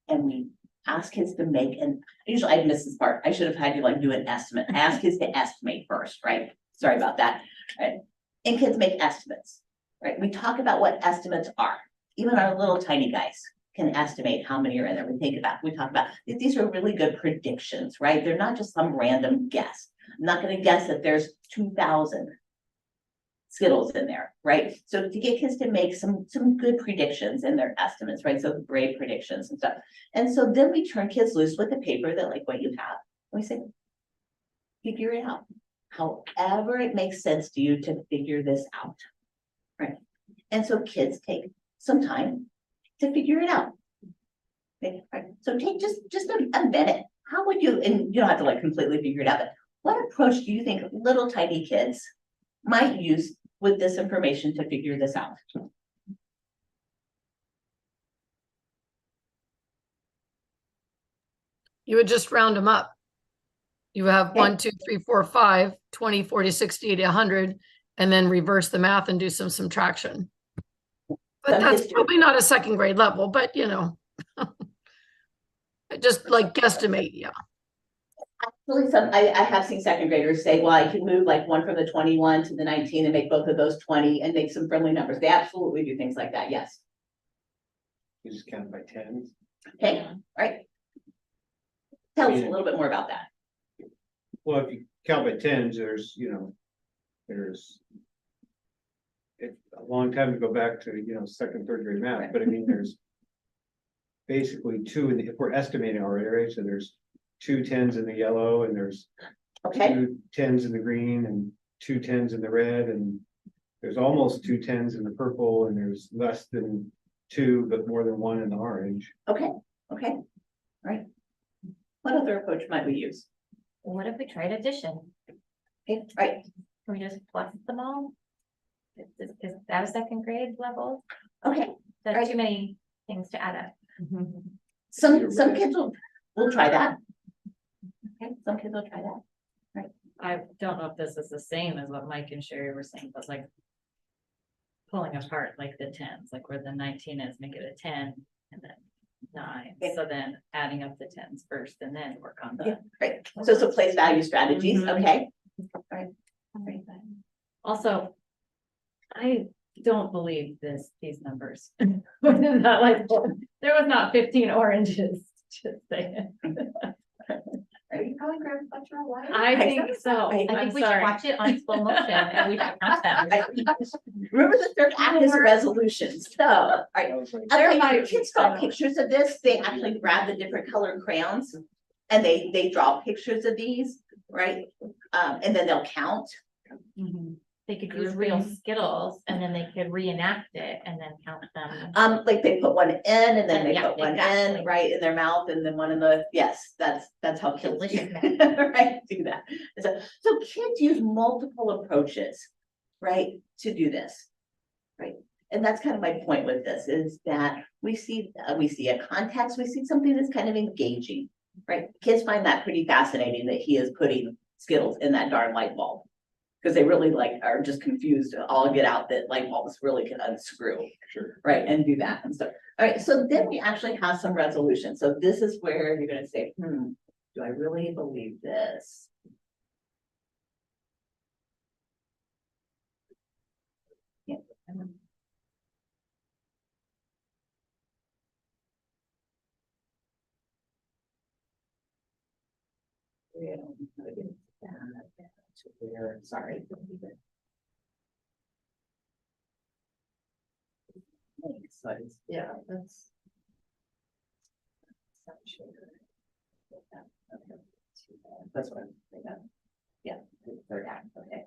Speaker 13: And we ask kids to make, and usually I miss this part. I should have had you like do an estimate. Ask kids to estimate first, right? Sorry about that. Right? And kids make estimates, right? We talk about what estimates are. Even our little tiny guys can estimate how many are in there. We talk about these are really good predictions, right? They're not just some random guess. I'm not going to guess that there's 2,000 Skittles in there, right? So to get kids to make some good predictions in their estimates, right? So grade predictions and stuff. And so then we turn kids loose with a paper that like what you have. And we say, figure it out. However it makes sense to you to figure this out, right? And so kids take some time to figure it out. Okay, right? So take just a minute. How would you, and you don't have to like completely figure it out, but what approach do you think little tiny kids might use with this information to figure this out?
Speaker 8: You would just round them up. You have
Speaker 13: Okay.
Speaker 8: 1, 2, 3, 4, 5, 20, 40, 60, 80, 100, and then reverse the math and do some subtraction. But
Speaker 13: Some
Speaker 8: that's
Speaker 13: kids do.
Speaker 8: probably not a second grade level, but you know. Just like guesstimate, yeah.
Speaker 13: Actually, I have seen second graders say, well, I can move like one from the 21 to the 19 and make both of those 20 and make some friendly numbers. They absolutely do things like that, yes.
Speaker 9: You just count by tens.
Speaker 13: Okay, right. Tell us a little bit more about that.
Speaker 9: Well, if you count by tens, there's, there's. It's a long time to go back to, second, third grade math, but I mean, there's. Basically two, if we're estimating already, right, so there's 2 tens in the yellow and there's.
Speaker 13: Okay.
Speaker 9: 2 tens in the green and 2 tens in the red and. There's almost 2 tens in the purple and there's less than 2, but more than 1 in the orange.
Speaker 13: Okay, right. What other approach might we use?
Speaker 1: What if we tried addition?
Speaker 13: Okay, right.
Speaker 1: Can we just plus them all? Is that a second grade level?
Speaker 13: Okay,
Speaker 1: That's
Speaker 13: Right.
Speaker 1: too many things to add up.
Speaker 13: some kids will try that. Okay, some kids will try that.
Speaker 4: I don't know if this is the same as what Mike and Sherry were saying, but like. Pulling apart like the tens, like where the 19 is, make it a 10 and then 9.
Speaker 13: Okay.
Speaker 4: So then adding up the tens first and then work on
Speaker 13: Yeah,
Speaker 4: the.
Speaker 13: right. So place value strategies,
Speaker 4: Mhm.
Speaker 13: okay?
Speaker 4: Also, I don't believe these numbers. Not like, there was not 15 oranges, just saying.
Speaker 11: Are you calling Grandpa Butcher a liar?
Speaker 4: I think so.
Speaker 13: I
Speaker 1: I
Speaker 4: I'm
Speaker 1: think we should
Speaker 4: sorry.
Speaker 1: watch it on slow motion and we should count them.
Speaker 13: Remember the third act is resolutions, so, all right.
Speaker 4: There
Speaker 13: Okay,
Speaker 4: might
Speaker 13: your kids draw
Speaker 4: be-
Speaker 13: pictures of this, they actually grab the different colored crayons. And they draw pictures of these, right? And then they'll count.
Speaker 4: Mhm.
Speaker 1: They could use real Skittles and then they could reenact it and then count them.
Speaker 13: Like they put one in and then they
Speaker 1: Yeah,
Speaker 13: put one in,
Speaker 1: exactly.
Speaker 13: right, in their mouth and then one in the, yes, that's how kids.
Speaker 1: Delicious.
Speaker 13: Right, do that. So kids use multiple approaches, right, to do this. Right, and that's kind of my point with this, is that we see a context, we see something that's kind of engaging, right? Kids find that pretty fascinating that he is putting Skittles in that darn light bulb. Because they really are just confused, all get out that light bulbs really can unscrew.
Speaker 9: Sure.
Speaker 13: Right, and do that and stuff. All right, so then we actually have some resolution. So this is where you're gonna say, do I really believe this? Yeah. Sorry.
Speaker 10: Yeah, that's.
Speaker 13: That's what I'm saying. Yeah, third act, okay.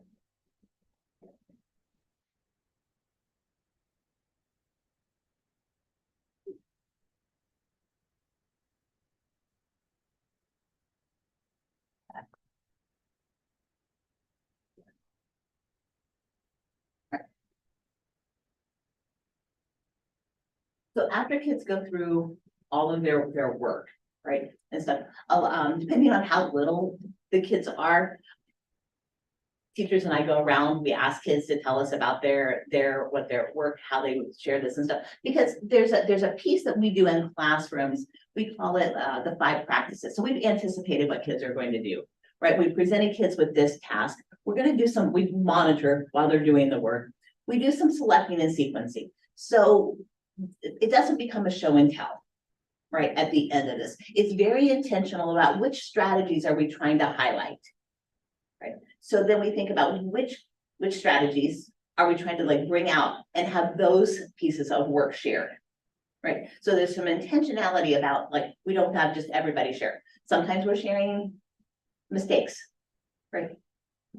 Speaker 13: So after kids go through all of their work, right, and stuff, depending on how little the kids are. Teachers and I go around, we ask kids to tell us about their work, how they would share this and stuff, because there's a piece that we do in classrooms, we call it the 5 practices. So we've anticipated what kids are going to do, right? We presented kids with this task. We're gonna do we monitor while they're doing the work. We do some selecting and sequencing. So it doesn't become a show and tell, right, at the end of this. It's very intentional about which strategies are we trying to highlight, right? So then we think about which strategies are we trying to like bring out and have those pieces of work shared? Right, so there's some intentionality about like, we don't have just everybody share. Sometimes we're sharing mistakes, right?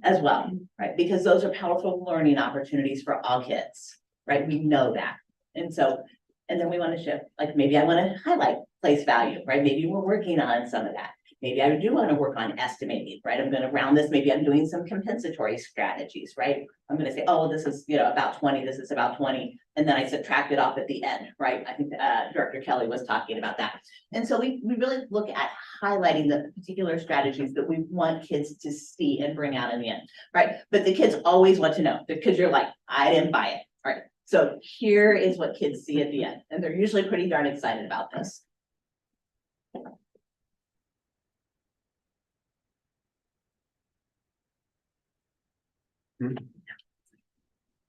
Speaker 13: As well, right, because those are powerful learning opportunities for all kids, right? We know that. And so, and then we want to shift, like maybe I want to highlight place value, right? Maybe we're working on some of that. Maybe I do want to work on estimating, right? I'm going to round this, maybe I'm doing some compensatory strategies, right? I'm going to say, oh, this is, you know, about 20, this is about 20. And then I subtract it off at the end, right? I think Director Kelly was talking about that. And so we really look at highlighting the particular strategies that we want kids to see and bring out in the end, right? But the kids always want to know, because you're like, I didn't buy it, right? So here is what kids see at the end, and they're usually pretty darn excited about this.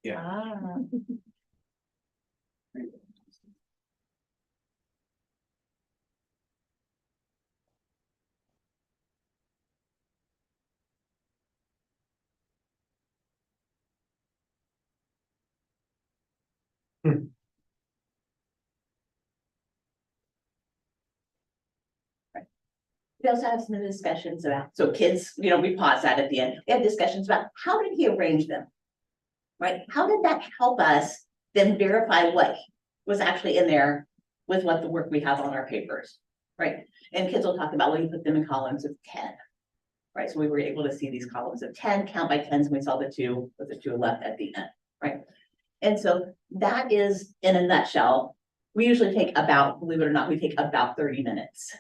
Speaker 9: Yeah.
Speaker 1: Ah.
Speaker 13: We also have some discussions about, so kids, you know, we pause that at the end. We have discussions about how did he arrange them? Right? How did that help us then verify what was actually in there with what the work we have on our papers? Right? And kids will talk about, well, you put them in columns of 10. Right? So we were able to see these columns of 10, count by 10s, and we saw the two with the two left at the end. Right? And so that is in a nutshell. We usually take about, believe it or not, we take about 30 minutes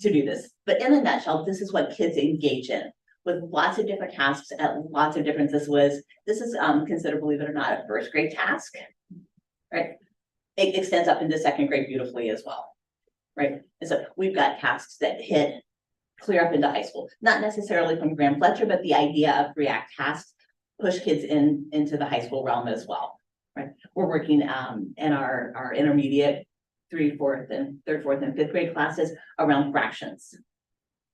Speaker 13: to do this. But in a nutshell, this is what kids engage in with lots of different tasks at lots of different, this is considered, believe it or not, a first grade task, right? It extends up into second grade beautifully as well, right? And so we've got tasks that hit clear up into high school, not necessarily from Graham Fletcher, but the idea of React tasks push kids into the high school realm as well, right? We're working in our intermediate 3rd, 4th, and 5th grade classes around fractions,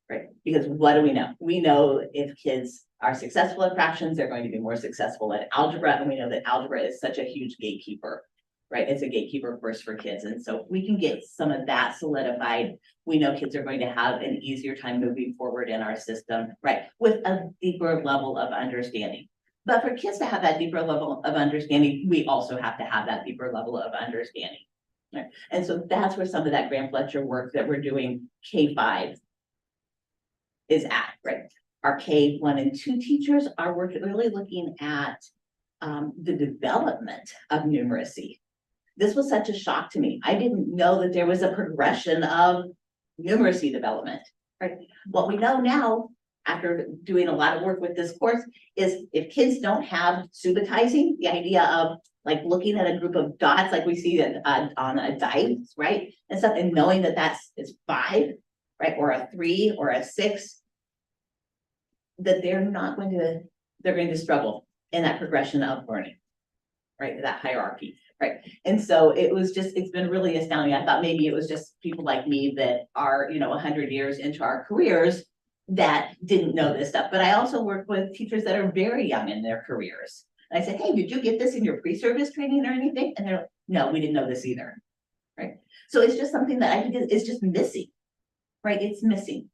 Speaker 13: right? Because what do we know? We know if kids are successful at fractions, they're going to be more successful at algebra, and we know that algebra is such a huge gatekeeper, right? It's a gatekeeper first for kids, and so if we can get some of that solidified, we know kids are going to have an easier time moving forward in our system, right? With a deeper level of understanding. But for kids to have that deeper level of understanding, we also have to have that deeper level of understanding. Right? And so that's where some of that Graham Fletcher work that we're doing K-5 is at, right? Our K1 and 2 teachers are really looking at the development of numeracy. This was such a shock to me. I didn't know that there was a progression of numeracy development, right? What we know now, after doing a lot of work with this course, is if kids don't have subitizing, the idea of like looking at a group of dots like we see on a dice, right? And stuff, and knowing that it's 5, right? Or a 3 or a 6, that they're going to struggle in that progression of learning, right? That hierarchy, right? And so it's been really astounding. I thought maybe it was just people like me that are, 100 years into our careers that didn't know this stuff. But I also work with teachers that are very young in their careers. And I said, hey, did you get this in your pre-service training or anything? And they're like, no, we didn't know this either, right? So it's just something that I think is just missing, right? It's missing.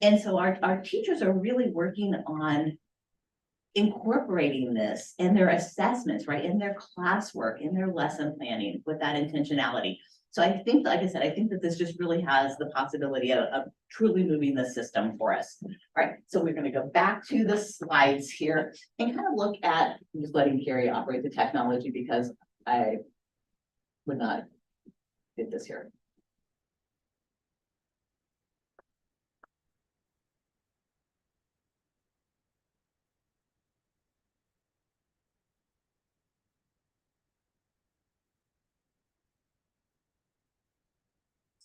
Speaker 13: And so our teachers are really working on incorporating this in their assessments, right? In their classwork, in their lesson planning with that intentionality. So I think, like I said, I think that this just really has the possibility of truly moving the system for us. All right, so we're going to go back to the slides here and kind of look at, I'm just letting Carrie operate the technology because I would not get this here.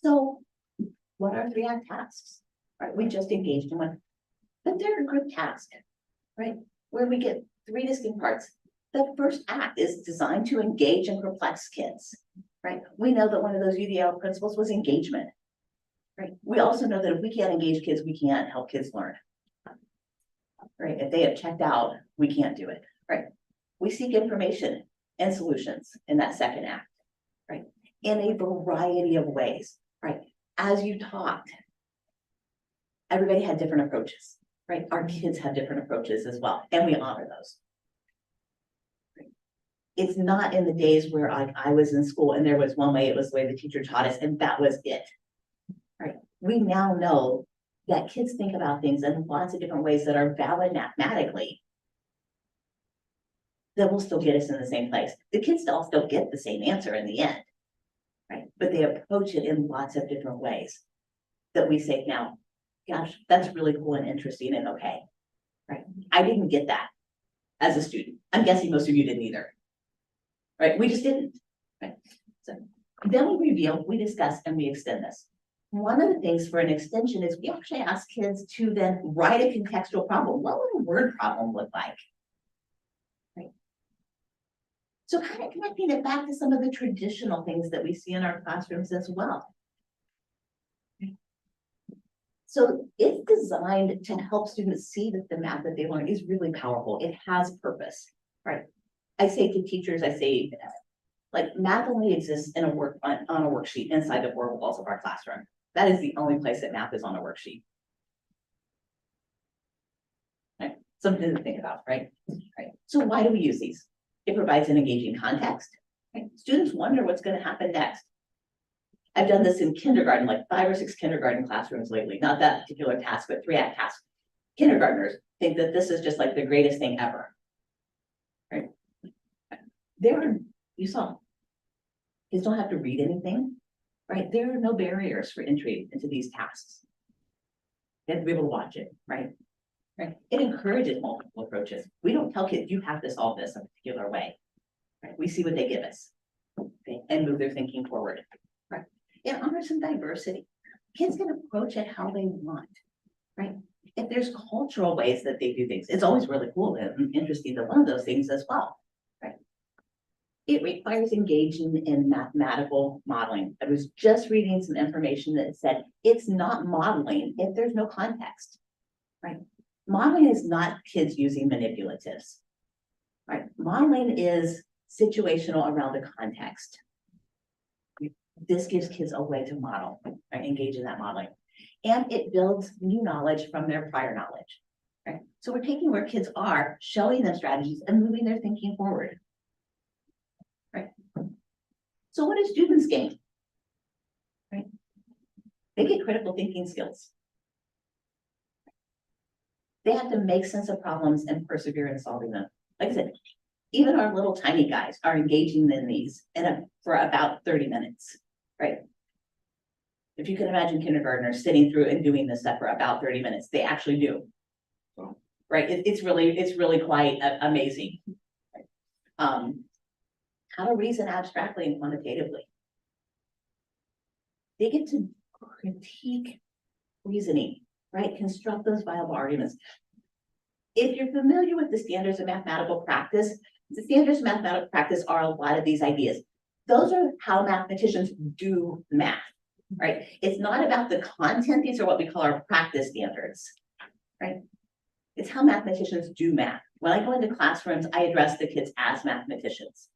Speaker 13: So what are 3 act tasks? Right, we just engaged in one, but they're a group task, right? Where we get 3 distinct parts. The first act is designed to engage and perplex kids, right? We know that one of those UDL principles was engagement, right? We also know that if we can't engage kids, we can't help kids learn, right? If they have checked out, we can't do it, right? We seek information and solutions in that second act, right? In a variety of ways, right? As you talked, everybody had different approaches, right? Our kids have different approaches as well, and we honor those. It's not in the days where I was in school and there was one way, it was the way the teacher taught us, and that was it. Right? We now know that kids think about things in lots of different ways that are valid mathematically. That will still get us in the same place. The kids still get the same answer in the end. Right? But they approach it in lots of different ways. That we say now, gosh, that's really cool and interesting and okay. Right? I didn't get that as a student. I'm guessing most of you didn't either. Right? We just didn't. Right? So then we review, we discuss, and we extend this. One of the things for an extension is we actually ask kids to then write a contextual problem. What would a word problem look like? Right? So kind of connecting it back to some of the traditional things that we see in our classrooms as well. So it's designed to help students see that the math that they learn is really powerful. It has purpose, right? I say to teachers, I say, like, math only exists in a on a worksheet inside the four walls of our classroom. That is the only place that math is on a worksheet. Right? Something to think about, right? Right. So why do we use these? It provides an engaging context. Right? Students wonder what's going to happen next. I've done this in kindergarten, like 5 or 6 kindergarten classrooms lately, not that particular task, but 3-act task. Kindergartners think that this is just like the greatest thing ever. Right? There are, you saw, kids don't have to read anything, right? There are no barriers for entry into these tasks. They have to be able to watch it, right? Right? It encourages multiple approaches. We don't tell kids, you have to solve this a particular way. Right? We see what they give us, okay, and move their thinking forward. Right? It honors some diversity. Kids can approach it how they want, right? If there's cultural ways that they do things, it's always really cool and interesting to learn those things as well. It requires engaging in mathematical modeling. I was just reading some information that said it's not modeling if there's no context, right? Modeling is not kids using manipulatives, right? Modeling is situational around the context. This gives kids a way to model, right? Engage in that modeling. And it builds new knowledge from their prior knowledge, right? So we're taking where kids are, showing them strategies and moving their thinking forward. Right. So what do students gain? Right. They get critical thinking skills. They have to make sense of problems and persevere in solving them. Like I said, even our little tiny guys are engaging in these for about 30 minutes, right? If you can imagine kindergartners sitting through and doing this stuff for about 30 minutes, they actually do. Right? It's really quite amazing. Right? How to reason abstractly and quantitatively. They get to critique reasoning, right? Construct those viable arguments. If you're familiar with the standards of mathematical practice, the standards of mathematical practice are a lot of these ideas. Those are how mathematicians do math, right? It's not about the content. These are what we call our practice standards, right? It's how mathematicians do math. When I go into classrooms, I address the kids as mathematicians.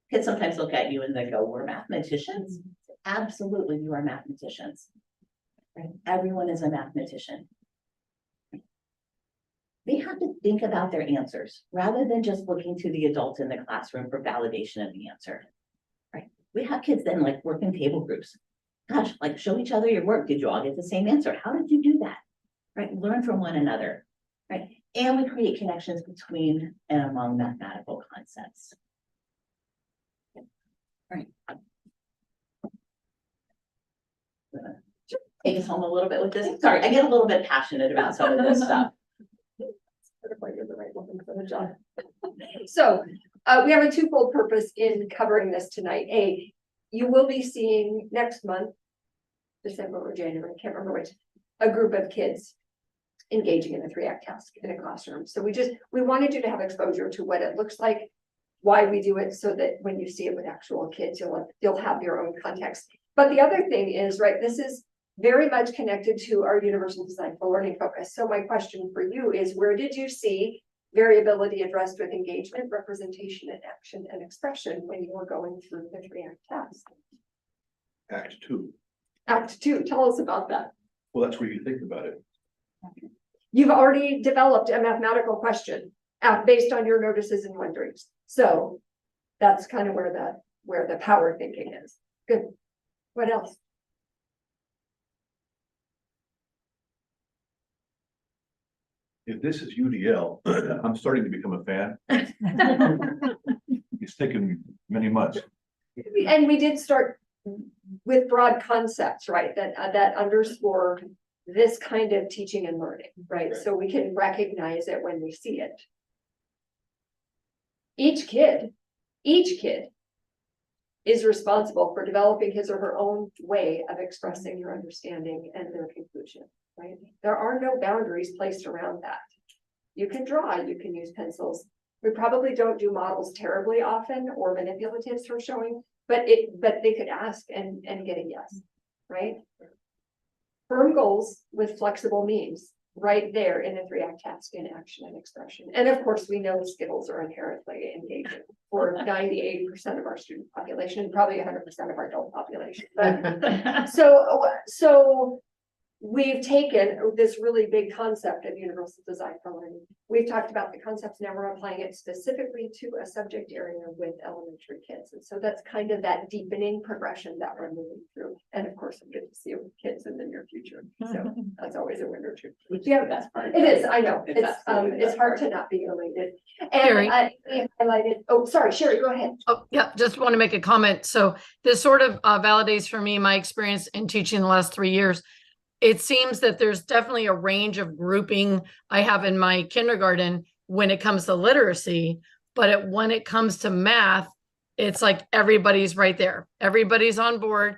Speaker 13: Kids sometimes look at you and they go, we're mathematicians? Absolutely, you are mathematicians. Right? Everyone is a mathematician. They have to think about their answers rather than just looking to the adult in the classroom for validation of the answer. Right? We have kids then like work in table groups. Gosh, like show each other your work. Did you all get the same answer? How did you do that? Right? Learn from one another. Right? And we create connections between and among mathematical concepts. Right. Take us home a little bit with this. Sorry, I get a little bit passionate about some of this stuff.
Speaker 12: So, we have a twofold purpose in covering this tonight. A, you will be seeing next month, December or January, I can't remember which, a group of kids engaging in the 3-act task in a classroom. So we wanted you to have exposure to what it looks like, why we do it, so that when you see it with actual kids, you'll have your own context. But the other thing is, right, this is very much connected to our universal design for learning focus. So my question for you is, where did you see variability addressed with engagement, representation, and action and expression when you were going through the 3-act task.
Speaker 3: Act 2.
Speaker 12: Act 2, tell us about that.
Speaker 3: Well, that's where you think about it.
Speaker 12: You've already developed a mathematical question based on your notices and wonderings. So that's kind of where the power thinking is. Good. What else?
Speaker 3: If this is UDL, I'm starting to become a fan. It's taken many months.
Speaker 12: And we did start with broad concepts, right? That underscore this kind of teaching and learning, right? So we can recognize it when we see it. Each kid is responsible for developing his or her own way of expressing their understanding and their conclusion, right? There are no boundaries placed around that. You can draw, you can use pencils. We probably don't do models terribly often or manipulatives for showing, but they could ask and get a yes, right? Firm goals with flexible means right there in a 3-act task in action and expression. And of course, we know skills are inherently engaging for 98% of our student population, and probably 100% of our adult population. But so we've taken this really big concept of universal design for learning. We've talked about the concepts, now we're applying it specifically to a subject area with elementary kids. And so that's kind of that deepening progression that we're moving through. And of course, I'm good to see you with kids in the near future. So that's always a winner too. Yeah, the best part. It is, I know. It's hard to not be elated.
Speaker 8: Sherry.
Speaker 12: And we highlighted, oh, sorry, Sherry, go ahead.
Speaker 8: Oh, yeah, just want to make a comment. So this sort of validates for me my experience in teaching the last 3 years. It seems that there's definitely a range of grouping I have in my kindergarten when it comes to literacy, but when it comes to math, it's like everybody's right there. Everybody's on board.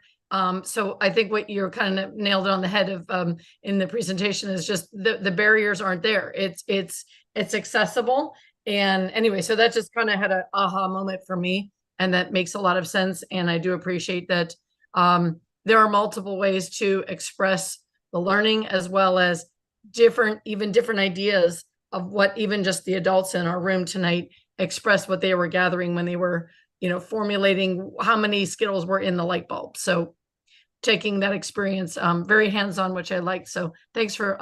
Speaker 8: So I think what you're kind of nailed it on the head of in the presentation is just the barriers aren't there. It's accessible. And anyway, so that just kind of had an aha moment for me, and that makes a lot of sense. And I do appreciate that there are multiple ways to express the learning, as well as different ideas of what even just the adults in our room tonight expressed what they were gathering when they were, formulating how many Skittles were in the light bulb. So taking that experience, very hands-on, which I liked. So thanks for,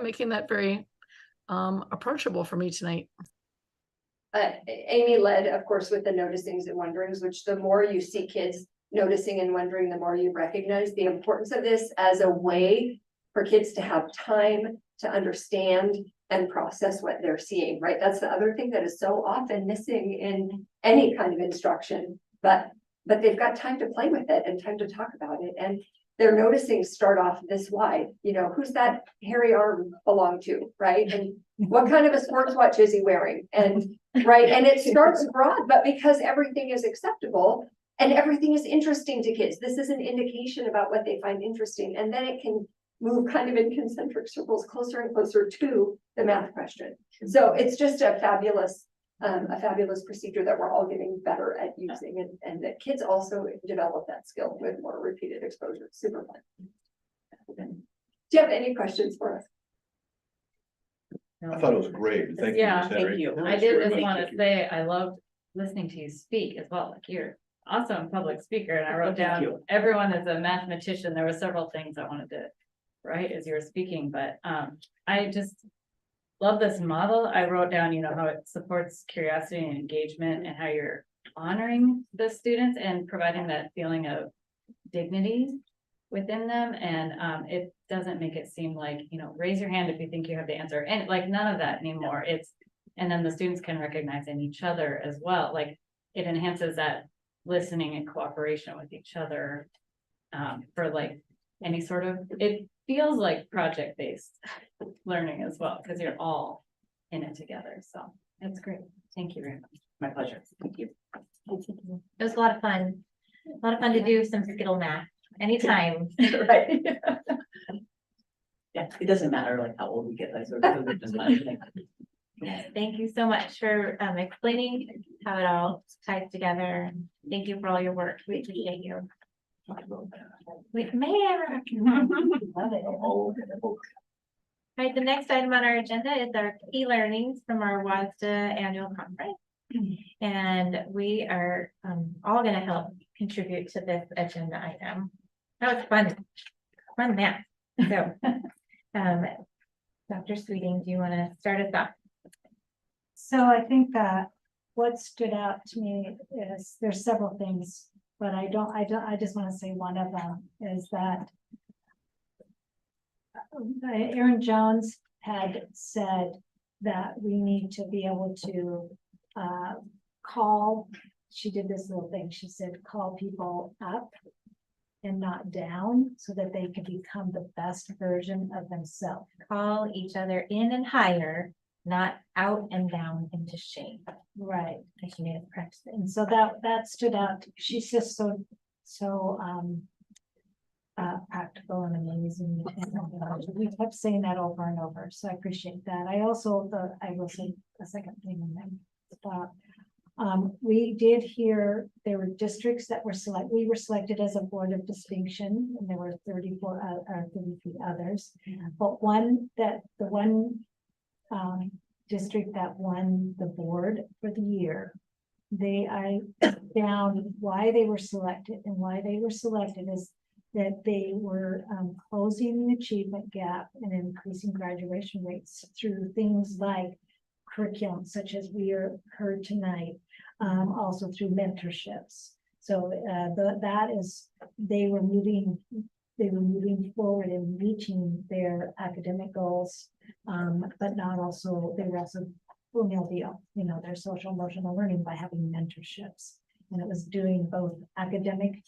Speaker 8: making that very approachable for me tonight.
Speaker 12: Amy led, of course, with the noticings and wonderings, which the more you see kids noticing and wondering, the more you recognize the importance of this as a way for kids to have time to understand and process what they're seeing, right? That's the other thing that is so often missing in any kind of instruction, but they've got time to play with it and time to talk about it. And their noticings start off this wide, who's that hairy arm belong to, right? And what kind of a sports watch is he wearing? And right, and it starts broad, but because everything is acceptable, and everything is interesting to kids. This is an indication about what they find interesting. And then it can move kind of in concentric circles closer and closer to the math question. So it's just a fabulous procedure that we're all getting better at using, and that kids also develop that skill with more repeated exposure. Super fun. Do you have any questions for us?
Speaker 3: I thought it was great. Thank you.
Speaker 4: Yeah,
Speaker 3: Ms. Henry.
Speaker 13: thank you.
Speaker 4: I did just want to say, I loved listening to you speak as well. Like you're awesome public speaker. And I wrote
Speaker 13: Thank
Speaker 4: down,
Speaker 13: you.
Speaker 4: everyone is a mathematician. There were several things I wanted to write as you were speaking, but I just love this model. I wrote down, how it supports curiosity and engagement, and how you're honoring the students and providing that feeling of dignity within them. And it doesn't make it seem like, raise your hand if you think you have the answer, and like none of that anymore. And then the students can recognize in each other as well. Like it enhances that listening and cooperation with each other for like any sort of, it feels like project-based learning as well, because you're all in it together. So it's great. Thank you very much.
Speaker 13: My pleasure. Thank you.
Speaker 1: It was a lot of fun. A lot of fun to do some Skittle math anytime.
Speaker 13: Right. Yeah, it doesn't matter like how old we get, like, it doesn't matter.
Speaker 1: Yes, thank you so much for explaining how it all ties together. Thank you for all your work. We appreciate you. We may ever. All right, the next item on our agenda is our key learnings from our WASDA annual conference. And we are all gonna help contribute to this agenda item. That was fun math. So, Dr. Sweeting, do you want to start us off?
Speaker 5: So I think that what stood out to me is there's several things, but I just want to say one of them is that Erin Jones had said that we need to be able to call, she did this little thing, she said, call people up and not down so that they can become the best version of themselves.
Speaker 1: Call each other in and higher, not out and down into shame.
Speaker 5: Right.
Speaker 1: I should need to practice it.
Speaker 5: And so that stood out. She's just so practical and amazing. And we kept saying that over and over. So I appreciate that. I will say a second thing and then stop. We did hear there were districts that were we were selected as a board of distinction, and there were 34 or 33 others. But the one district that won the board for the year, I found why they were selected, and why they were selected is that they were closing the achievement gap and increasing graduation rates through things like curriculum, such as we heard tonight, also through mentorships. So that is, they were moving forward and reaching their academic goals, but not also, they were also fulfilling, their social emotional learning by having mentorships. And it was doing both academic,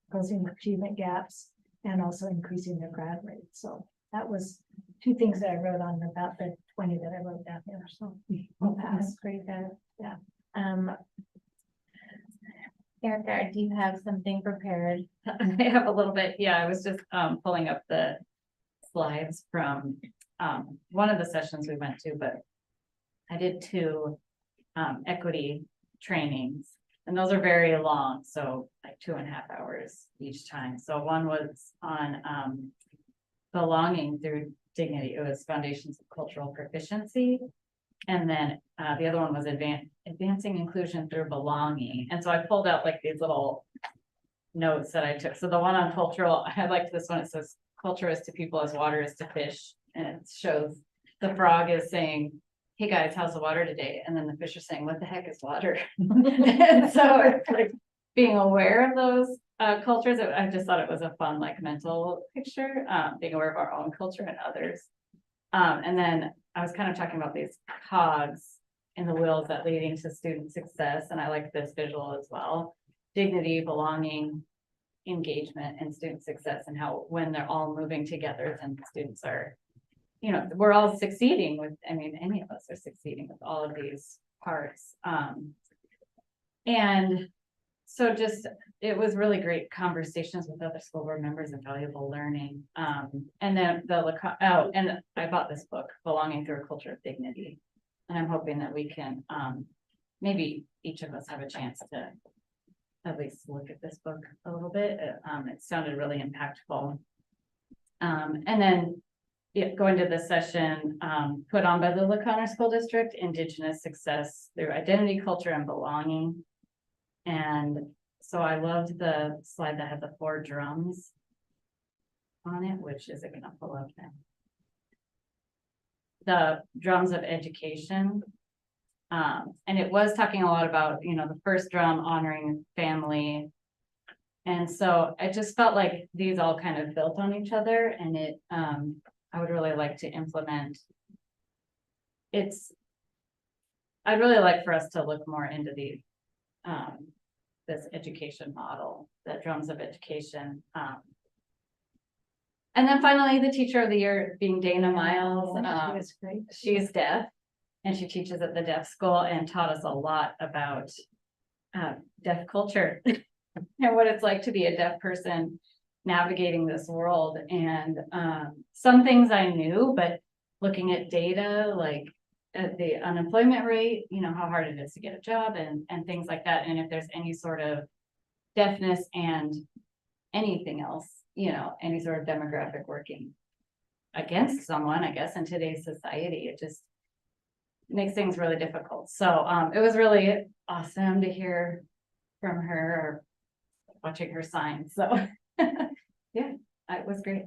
Speaker 5: closing achievement gaps and also increasing their grad rate. So that was two things that I wrote on about the 20 that I wrote down there. So I'll pass.
Speaker 1: That's pretty good. Yeah. Erica, do you have something prepared?
Speaker 4: I have a little bit, yeah, I was just pulling up the slides from one of the sessions we went to, but I did 2 equity trainings, and those are very long, so like 2.5 hours each time. So one was on belonging through dignity. It was foundations of cultural proficiency. And then the other one was advancing inclusion through belonging. And so I pulled out like these little notes that I took. So the one on cultural, I liked this one. It says culture is to people as water is to fish. And it shows the frog is saying, hey guys, how's the water today? And then the fish are saying, what the heck is water? And so it's like being aware of those cultures. I just thought it was a fun like mental picture, being aware of our own culture and others. And then I was kind of talking about these cogs in the wheels that leading to student success. And I like this visual as well. Dignity, belonging, engagement, and student success, and how when they're all moving together, then students are, we're all succeeding with, any of us are succeeding with all of these parts. And so it was really great conversations with other school board members and valuable learning. And then and I bought this book, Belonging Through a Culture of Dignity. And I'm hoping that we can, maybe each of us have a chance to at least look at this book a little bit. It sounded really impactful. And then going to the session put on by the La Conner School District, Indigenous Success Through Identity, Culture, and Belonging. And so I loved the slide that had the 4 drums on it, which is it gonna pull up now? The drums of education. And it was talking a lot about, the first drum honoring family. And so I just felt like these all kind of built on each other, and I would really like to implement. I'd really like for us to look more into the this education model, the drums of education. And then finally, the teacher of the year being Dana Miles.
Speaker 5: She was great.
Speaker 4: She's deaf, and she teaches at the deaf school and taught us a lot about deaf culture and what it's like to be a deaf person navigating this world. And some things I knew, but looking at data, like at the unemployment rate, how hard it is to get a job and things like that. And if there's any sort of deafness and anything else, any sort of demographic working against someone, I guess, in today's society. It just makes things really difficult. So it was really awesome to hear from her, watching her sign. So yeah, it was great.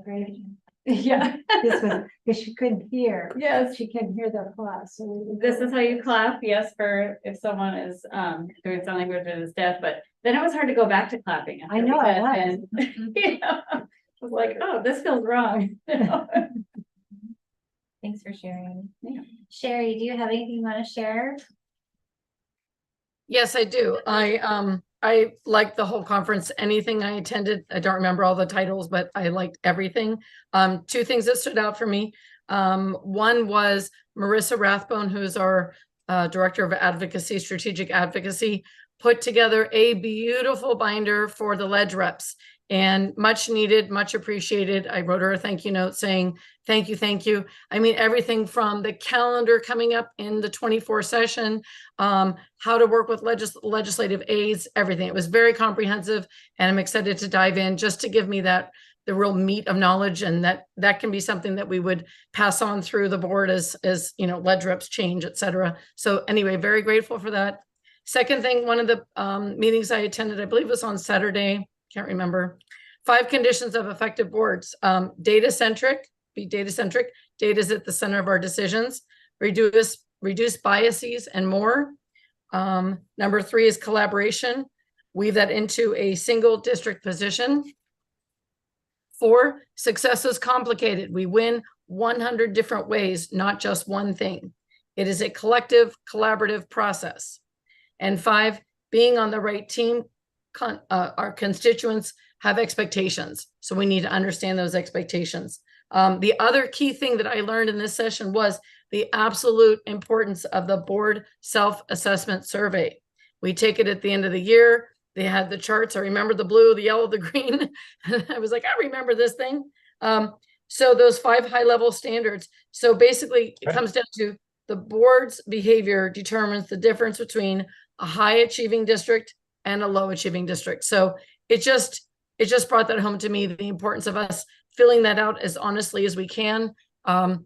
Speaker 5: Great.
Speaker 4: Yeah.
Speaker 5: This was, because she couldn't hear.
Speaker 4: Yes.
Speaker 5: She couldn't hear the applause, so we.
Speaker 4: This is how you clap, yes, for if someone is doing sign language and is deaf, but then it was hard to go back to clapping. after
Speaker 5: I know, it
Speaker 4: because-
Speaker 5: was.
Speaker 4: and, you know, I was like, oh, this feels wrong. you know?
Speaker 1: Thanks for sharing.
Speaker 4: Yeah.
Speaker 1: Sherry, do you have anything you want to share?
Speaker 8: Yes, I do. I liked the whole conference. Anything I attended, I don't remember all the titles, but I liked everything. Two things that stood out for me. One was Marissa Rathbone, who's our Director of Advocacy, Strategic Advocacy, put together a beautiful binder for the ledge reps, and much needed, much appreciated. I wrote her a thank you note saying, thank you, thank you. I mean, everything from the calendar coming up in the 24 session, how to work with legislative aides, everything. It was very comprehensive, and I'm excited to dive in just to give me the real meat of knowledge, and that can be something that we would pass on through the board as you know, ledge reps change, et cetera. So anyway, very grateful for that. Second thing, one of the meetings I attended, I believe it was on Saturday, can't remember. 5 conditions of effective boards. Data-centric, be data-centric. Data is at the center of our decisions. Reduce biases and more. Number 3 is collaboration. Weave that into a single district position. 4, success is complicated. We win 100 different ways, not just one thing. It is a collective, collaborative process. And 5, being on the right team, our constituents have expectations. So we need to understand those expectations. The other key thing that I learned in this session was the absolute importance of the board self-assessment survey. We take it at the end of the year. They had the charts. I remember the blue, the yellow, the green. I was like, I remember this thing. So those 5 high-level standards. So basically it comes down to the board's behavior determines the difference between a high-achieving district and a low-achieving district. So it just brought that home to me, the importance of us filling that out as honestly as we can. It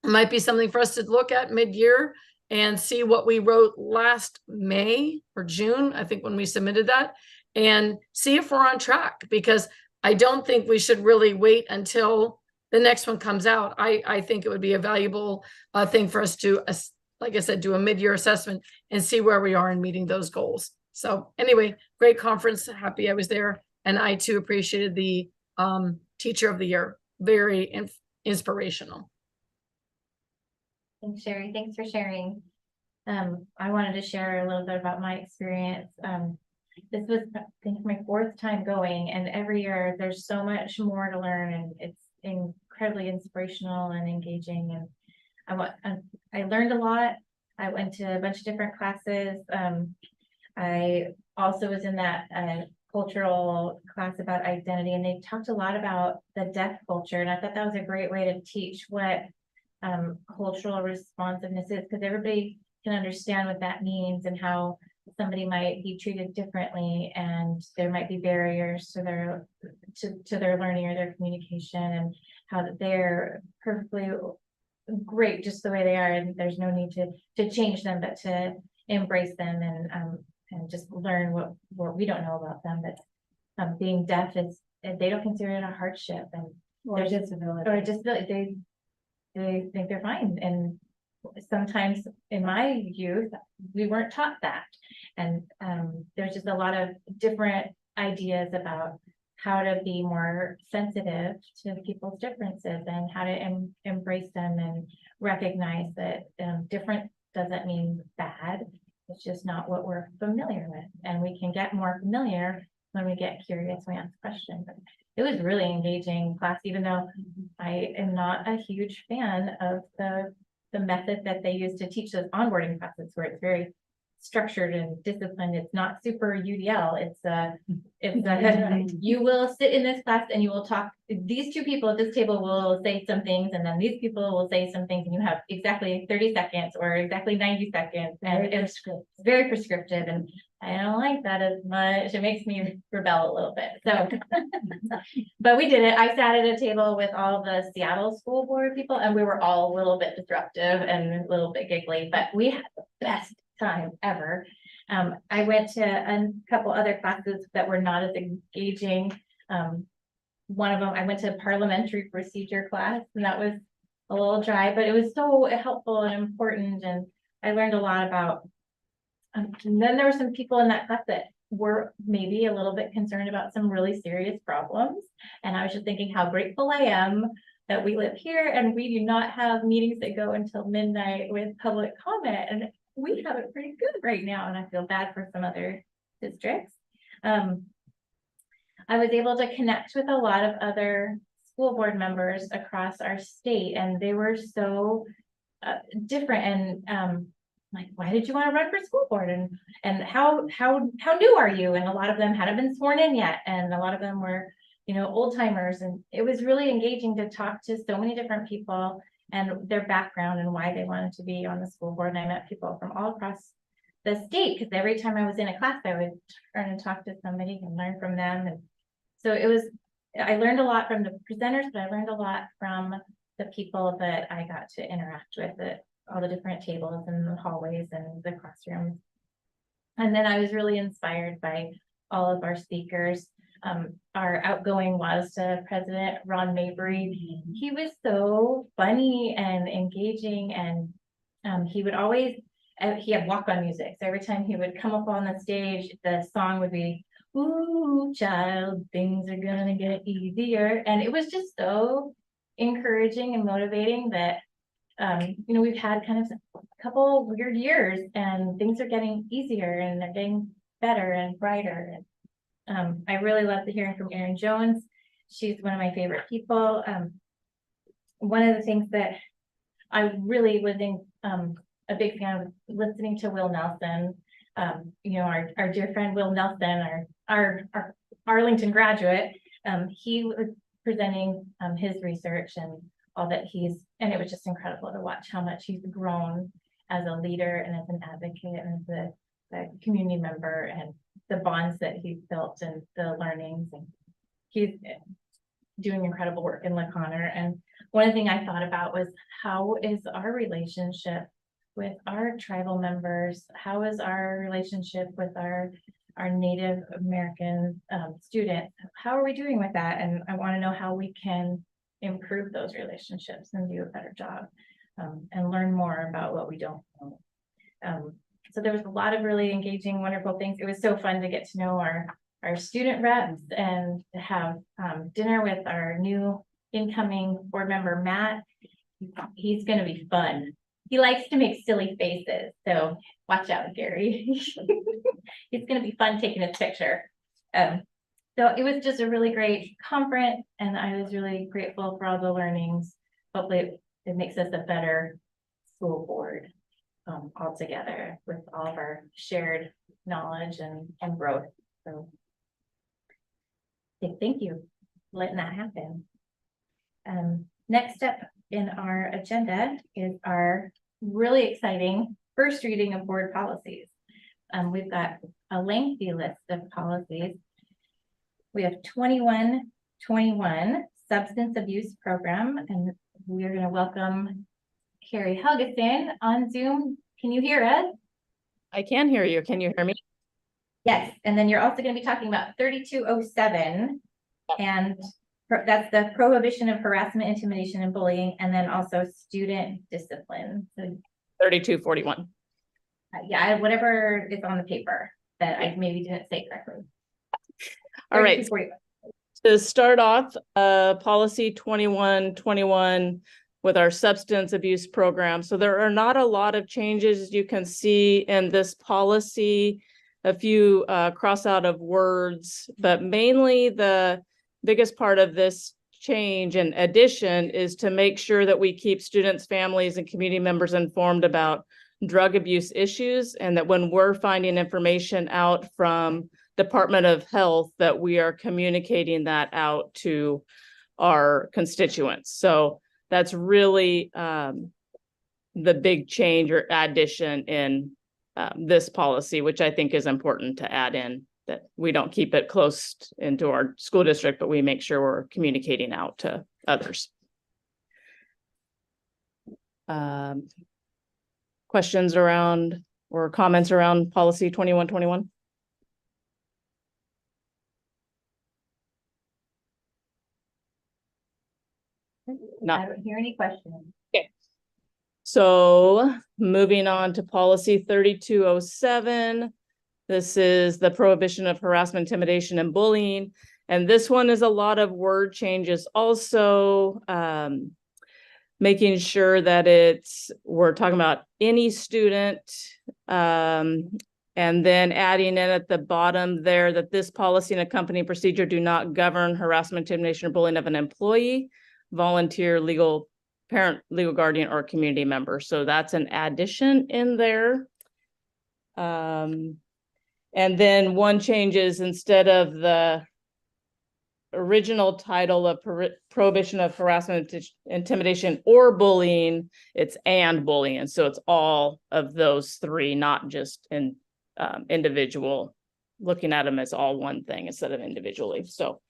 Speaker 8: might be something for us to look at mid-year and see what we wrote last May or June, I think, when we submitted that, and see if we're on track, because I don't think we should really wait until the next one comes out. I think it would be a valuable thing for us to, like I said, do a mid-year assessment and see where we are in meeting those goals. So anyway, great conference. Happy I was there. And I too appreciated the Teacher of the Year. Very inspirational.
Speaker 1: Thanks, Sherry. Thanks for sharing. I wanted to share a little bit about my experience. This was, I think, my 4th time going, and every year there's so much more to learn, and it's incredibly inspirational and engaging. And I learned a lot. I went to a bunch of different classes. I also was in that cultural class about identity, and they talked a lot about the deaf culture. And I thought that was a great way to teach what cultural responsiveness is, because everybody can understand what that means and how somebody might be treated differently, and there might be barriers to their learning or their communication, and how that they're perfectly great just the way they are, and there's no need to change them, but to embrace them and just learn what we don't know about them. But being deaf is, they don't consider it a hardship, and
Speaker 5: Or
Speaker 1: there's
Speaker 5: disability.
Speaker 1: or a disability. They think they're fine. And sometimes in my youth, we weren't taught that. And there's just a lot of different ideas about how to be more sensitive to people's differences and how to embrace them and recognize that different doesn't mean bad. It's just not what we're familiar with. And we can get more familiar when we get curious, we ask questions. It was really engaging class, even though I am not a huge fan of the method that they use to teach those onboarding classes, where it's very structured and disciplined. It's not super UDL. You will sit in this class and you will talk, these two people at this table will say some things, and then these people will say some things, and you have exactly 30 seconds or exactly 90 seconds. And it's very prescriptive, and I don't like that as much. It makes me rebel a little bit. So, but we did it. I sat at a table with all the Seattle school board people, and we were all a little bit disruptive and a little bit giggly, but we had the best time ever. I went to a couple other classes that were not as engaging. One of them, I went to a parliamentary procedure class, and that was a little dry, but it was so helpful and important, and I learned a lot about. And then there were some people in that class that were maybe a little bit concerned about some really serious problems, and I was just thinking how grateful I am that we live here and we do not have meetings that go until midnight with public comment, and we have it pretty good right now, and I feel bad for some other districts. I was able to connect with a lot of other school board members across our state, and they were so different, and like, why did you want to run for school board, and how new are you? And a lot of them hadn't been sworn in yet, and a lot of them were, old timers, and it was really engaging to talk to so many different people and their background and why they wanted to be on the school board. And I met people from all across the state, because every time I was in a class, I would turn and talk to somebody and learn from them. And so I learned a lot from the presenters, but I learned a lot from the people that I got to interact with at all the different tables and the hallways and the classrooms. And then I was really inspired by all of our speakers. Our outgoing WASDA president, Ron Mabry, he was so funny and engaging, and he would always, he had walk-on music. So every time he would come up on the stage, the song would be, "Ooh, child, things are gonna get easier." And it was just so encouraging and motivating that, we've had kind of a couple weird years, and things are getting easier and they're getting better and brighter. And I really love hearing from Erin Jones. She's one of my favorite people. One of the things that I really was a big fan of listening to Will Nelson. Our dear friend Will Nelson, our Arlington graduate. He was presenting his research and all that and it was just incredible to watch how much he's grown as a leader and as an advocate and as a community member, and the bonds that he's built and the learnings, and he's doing incredible work in La Conner. And one thing I thought about was, how is our relationship with our tribal members? How is our relationship with our Native American students? How are we doing with that? And I want to know how we can improve those relationships and do a better job, and learn more about what we don't know. So there was a lot of really engaging, wonderful things. It was so fun to get to know our student reps and to have dinner with our new incoming board member, Matt. He's going to be fun. He likes to make silly faces, so watch out, Gary. It's going to be fun taking his picture. So it was just a really great conference, and I was really grateful for all the learnings. Hopefully it makes us a better school board all together with all of our shared knowledge and growth. So thank you for letting that happen. Next up in our agenda is our really exciting first reading of board policies. We've got a lengthy list of policies. We have 2121 substance abuse program, and we are going to welcome Carrie Helgeson on Zoom. Can you hear us?
Speaker 14: I can hear you. Can you hear me?
Speaker 1: Yes. And then you're also going to be talking about 3207, and that's the prohibition of harassment, intimidation, and bullying, and then also student discipline. So
Speaker 14: 3241.
Speaker 1: Yeah, whatever is on the paper that I maybe didn't say correctly.
Speaker 14: All right. To start off, policy 2121 with our substance abuse program. So there are not a lot of changes you can see in this policy, a few cross out of words, but mainly the biggest part of this change and addition is to make sure that we keep students, families, and community members informed about drug abuse issues, and that when we're finding information out from Department of Health, that we are communicating that out to our constituents. So that's really the big change or addition in this policy, which I think is important to add in, that we don't keep it close into our school district, but we make sure we're communicating out to others. Questions around or comments around policy 2121? No.
Speaker 1: I don't hear any questions.
Speaker 14: So moving on to policy 3207. This is the prohibition of harassment, intimidation, and bullying. And this one is a lot of word changes also, making sure that we're talking about any student, and then adding in at the bottom there that this policy and accompanying procedure do not govern harassment, intimidation, or bullying of an employee, volunteer, legal parent, legal guardian, or community member. So that's an addition in there. And then one change is, instead of the original title of prohibition of harassment, intimidation, or bullying, it's and bullying. So it's all of those three, not just in individual, looking at them as all one thing instead of individually. So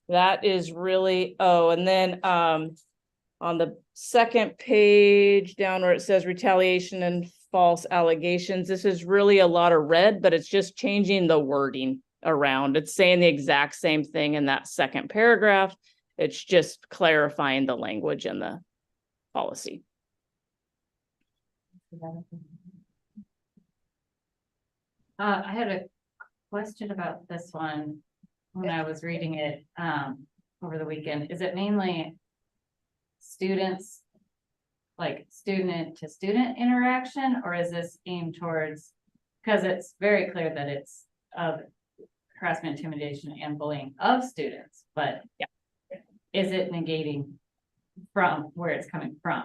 Speaker 14: that is really, and then on the second page down where it says retaliation and false allegations, this is really a lot of red, but it's just changing the wording around. It's saying the exact same thing in that second paragraph. It's just clarifying the language in the policy.
Speaker 4: I had a question about this one when I was reading it over the weekend. Is it mainly students, like student to student interaction, or is this aimed towards, because it's very clear that it's of harassment, intimidation, and bullying of students, but yeah, is it negating from where it's coming from?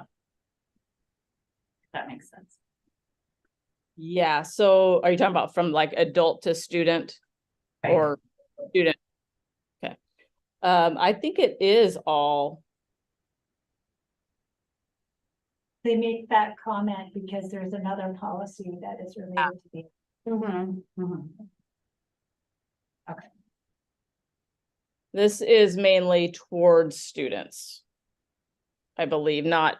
Speaker 4: If that makes sense.
Speaker 14: Yeah, so are you talking about from like adult to student or student? Okay. I think it is all.
Speaker 5: They make that comment because there's another policy that is related to the.
Speaker 4: Okay.
Speaker 14: This is mainly towards students, I believe, not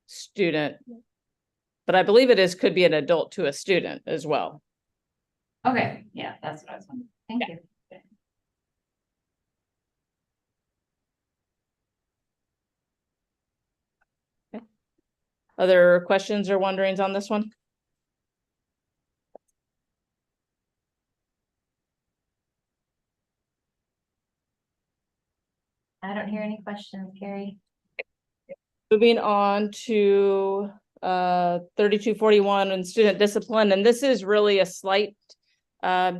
Speaker 14: student, but I believe could be an adult to a student as well.
Speaker 4: Okay, yeah, that's what I was wondering. Thank you.
Speaker 14: Okay. Other questions or wonderings on this one?
Speaker 1: I don't hear any questions, Carrie.
Speaker 14: Moving on to 3241 and student discipline, and this is really a slight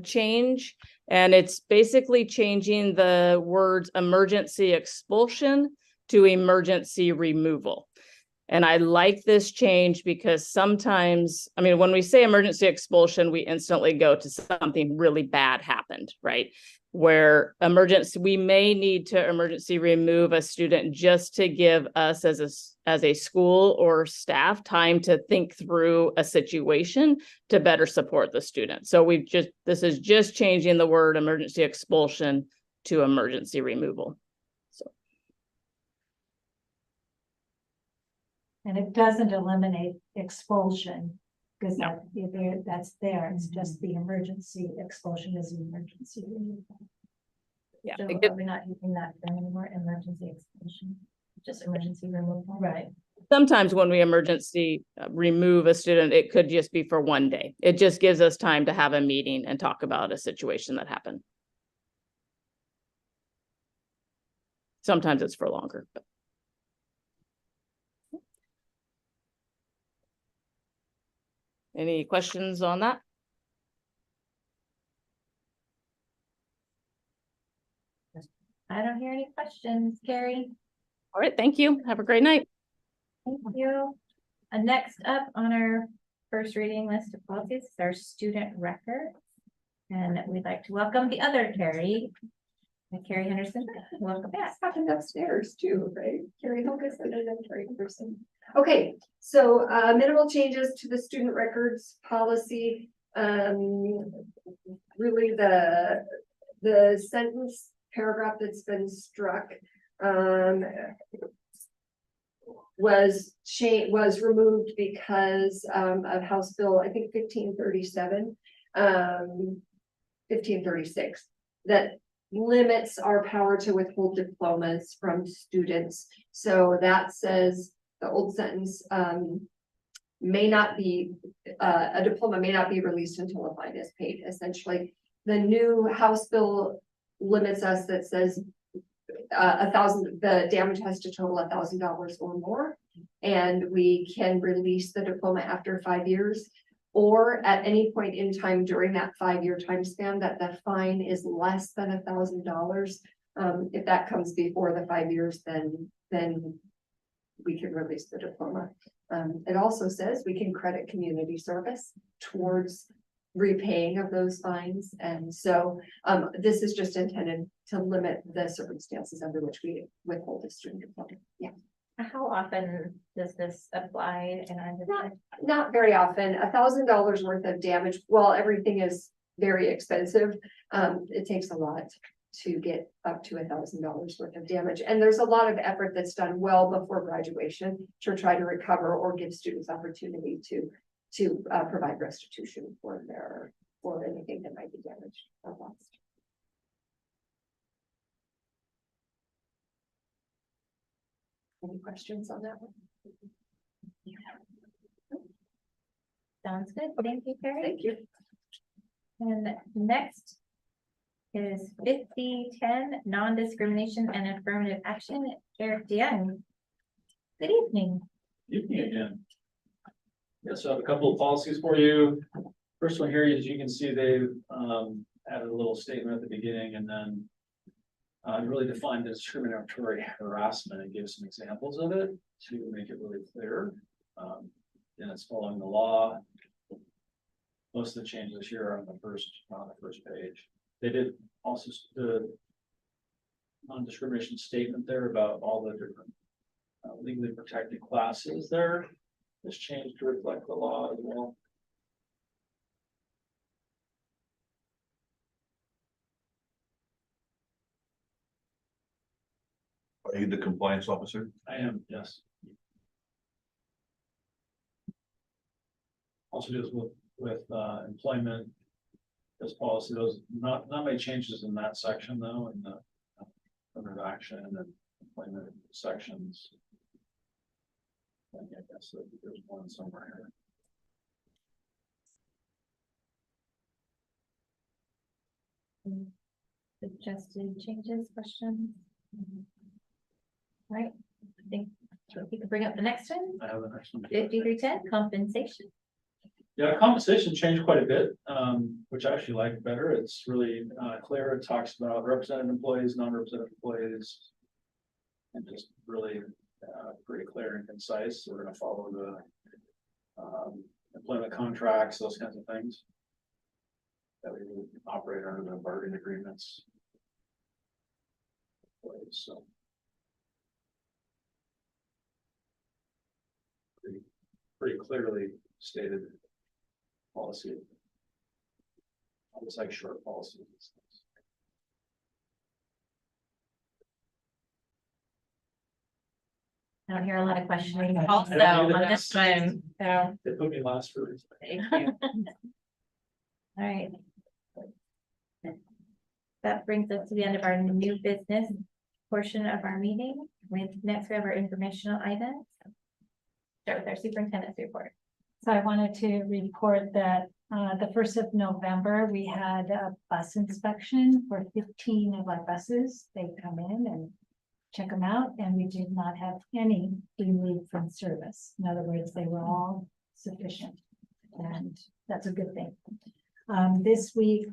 Speaker 14: change, and it's basically changing the words emergency expulsion to emergency removal. And I like this change because sometimes, I mean, when we say emergency expulsion, we instantly go to something really bad happened, right? Where we may need to emergency remove a student just to give us as a school or staff time to think through a situation to better support the student. So this is just changing the word emergency expulsion to emergency removal. So.
Speaker 5: And it doesn't eliminate expulsion, because that's there, it's just the emergency expulsion is an emergency removal.
Speaker 14: Yeah.
Speaker 1: So are we not using that term anymore, emergency expulsion, just emergency removal? Right.
Speaker 14: Sometimes when we emergency remove a student, it could just be for one day. It just gives us time to have a meeting and talk about a situation that happened. Sometimes it's for longer, but. Any questions on that?
Speaker 1: I don't hear any questions, Carrie.
Speaker 14: All right, thank you. Have a great night.
Speaker 1: Thank you. Next up on our first reading list of policies is our student record. And we'd like to welcome the other Carrie. Carrie Henderson, welcome back.
Speaker 12: Happened upstairs too, right? Carrie Hocus and then Carrie Henderson. Okay, so minimal changes to the student records policy. Really the sentence paragraph that's been struck was removed because of House Bill, I think 1537, 1536, that limits our power to withhold diplomas from students. So that says the old sentence may not be, a diploma may not be released until a fine is paid, essentially. The new House Bill limits us that says the damage has to total $1,000 or more. And we can release the diploma after 5 years, or at any point in time during that 5-year time span that the fine is less than $1,000. If that comes before the 5 years, then we can release the diploma. It also says we can credit community service towards repaying of those fines. And so this is just intended to limit the circumstances under which we withhold a student diploma. Yeah.
Speaker 1: How often does this apply? And I'm
Speaker 12: Not very often. $1,000 worth of damage, while everything is very expensive, it takes a lot to get up to $1,000 worth of damage. And there's a lot of effort that's done well before graduation to try to recover or give students opportunity to provide restitution for anything that might be damaged or lost. Any questions on that one?
Speaker 1: Sounds good. Thank you, Carrie.
Speaker 12: Thank you.
Speaker 1: And next is 5010, non-discrimination and affirmative action. Eric DeYoung. Good evening.
Speaker 15: Evening again. Yeah, so I have a couple of policies for you. First one here, as you can see, they've added a little statement at the beginning and then really defined discriminatory harassment and give some examples of it to make it really clear. And it's following the law. Most of the changes here are on the first page. They did also the non-discrimination statement there about all the different legally protected classes there. This changed to reflect the law as well.
Speaker 3: Are you the compliance officer?
Speaker 15: I am, yes. Also deals with employment. This policy, those not many changes in that section though, in the affirmative action and employment sections. I guess there's one somewhere
Speaker 1: here. Suggested changes, questions? All right, I think we can bring up the next one.
Speaker 15: I have the next one.
Speaker 1: 5310, compensation.
Speaker 15: Yeah, compensation changed quite a bit, which I actually like better. It's really clear. It talks about represented employees, non-represented employees. And just really pretty clear and concise. We're going to follow the employment contracts, those kinds of things that we would operate under the bargaining agreements. So pretty clearly stated policy. It's like short policy.
Speaker 1: I don't hear a lot of questioning also on this one, so.
Speaker 15: They put me last for a reason.
Speaker 1: Thank you. All right. That brings us to the end of our new business portion of our meeting. Next, we have our informational items. Start with our superintendent's report.
Speaker 5: So I wanted to report that the 1st of November, we had a bus inspection for 15 of our buses. They come in and check them out, and we did not have any removed from service. In other words, they were all sufficient, and that's a good thing. This week,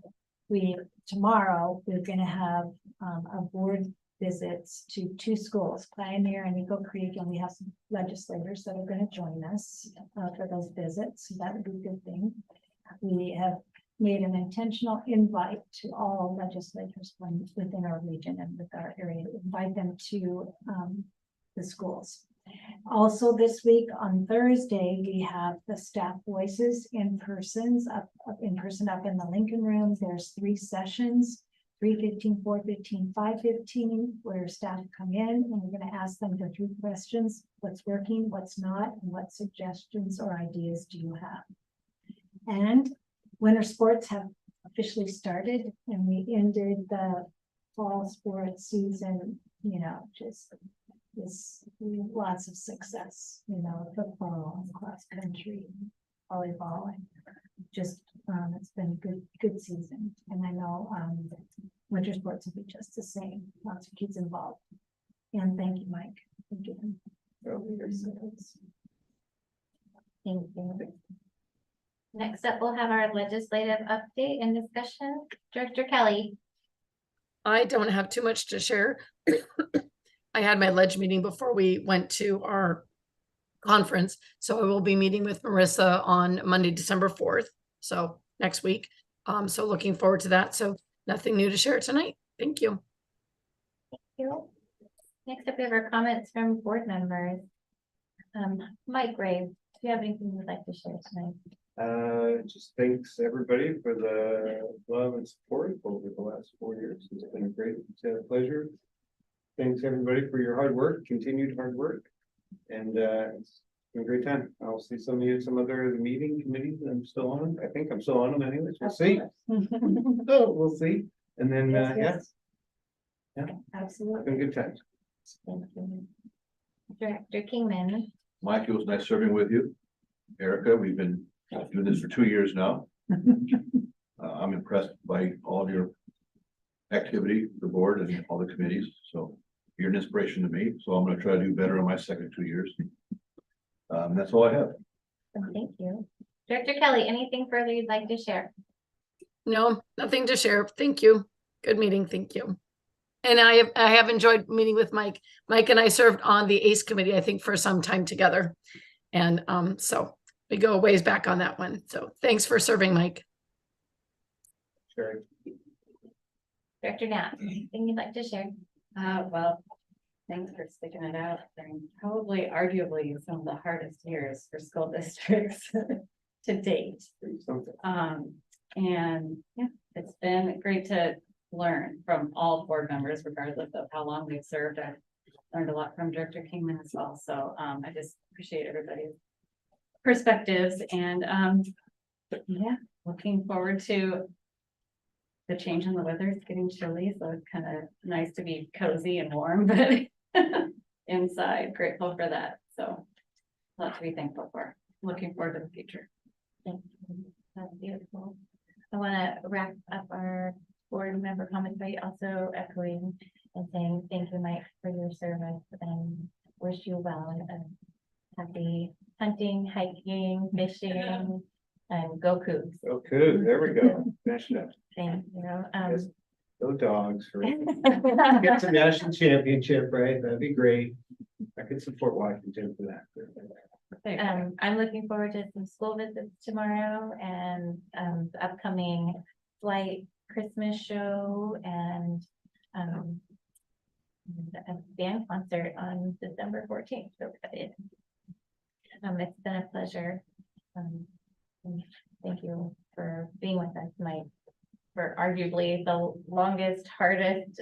Speaker 5: tomorrow, we're going to have a board visits to two schools, Pioneer and Eagle Creek, and we have some legislators that are gonna join us for those visits. So that would be a good thing. We have made an intentional invite to all legislators from within our region and with our area, invite them to the schools. Also this week on Thursday, we have the staff voices in persons up in the Lincoln Room. There's 3 sessions, 3:15, 4:15, 5:15, where staff come in and we're going to ask them the 3 questions: what's working, what's not, and what suggestions or ideas do you have? And winter sports have officially started, and we ended the fall sports season, just this lots of success, football, cross country, volleyball, and just it's been a good season. And I know winter sports will be just the same, lots of kids involved. And thank you, Mike, for giving your service.
Speaker 1: Thank you. Next up, we'll have our legislative update and discussion. Director Kelly.
Speaker 8: I don't have too much to share. I had my ledge meeting before we went to our conference, so I will be meeting with Marissa on Monday, December 4th. So next week. So looking forward to that. So nothing new to share tonight. Thank you.
Speaker 1: Thank you. Next up, we have our comments from board members. Mike Graves, do you have anything you'd like to share tonight?
Speaker 9: Just thanks everybody for the love and support over the last 4 years. It's been great. It's been a pleasure. Thanks everybody for your hard work, continued hard work. And it's been a great time. I'll see some of you at some other meeting committees that I'm still on. I think I'm still on them anyways. We'll see. So we'll see. And then,
Speaker 5: Yes.
Speaker 9: Yeah,
Speaker 5: Absolutely.
Speaker 9: been good times.
Speaker 1: Thank you. Director Kingman.
Speaker 3: Mike, it was nice serving with you. Erica, we've been doing this for 2 years now. I'm impressed by all of your activity, the board and all the committees, so you're an inspiration to me, so I'm gonna try to do better in my second 2 years. That's all I have.
Speaker 1: Thank you. Director Kelly, anything further you'd like to share?
Speaker 8: No, nothing to share. Thank you. Good meeting. Thank you. And I have enjoyed meeting with Mike. Mike and I served on the ACE committee, I think, for some time together. And so we go a ways back on that one. So thanks for serving, Mike.
Speaker 9: Sure.
Speaker 1: Director Knapp, anything you'd like to share?
Speaker 4: Well, thanks for sticking it out during probably arguably some of the hardest years for school districts to date. And yeah, it's been great to learn from all board members, regardless of how long they've served. I've learned a lot from Director Kingman as well. So I just appreciate everybody's perspectives and yeah, looking forward to the change in the weather. It's getting chilly, so it's kind of nice to be cozy and warm, but inside, grateful for that. So a lot to be thankful for. Looking forward to the future.
Speaker 1: Thank you. That's beautiful. I want to wrap up our board member comments by also echoing and saying thank you, Mike, for your service and wish you well and happy hunting, hiking, fishing, and go Cougs.
Speaker 9: Okay, there we go. Finish it up.
Speaker 1: Thank you.
Speaker 9: Yes. Go dogs, right? Get to national championship, right? That'd be great. I could support Washington for that.
Speaker 1: I'm looking forward to some school visits tomorrow and the upcoming flight Christmas show and a band concert on December 14th. So excited. It's been a pleasure. Thank you for being with us tonight for arguably the longest, hardest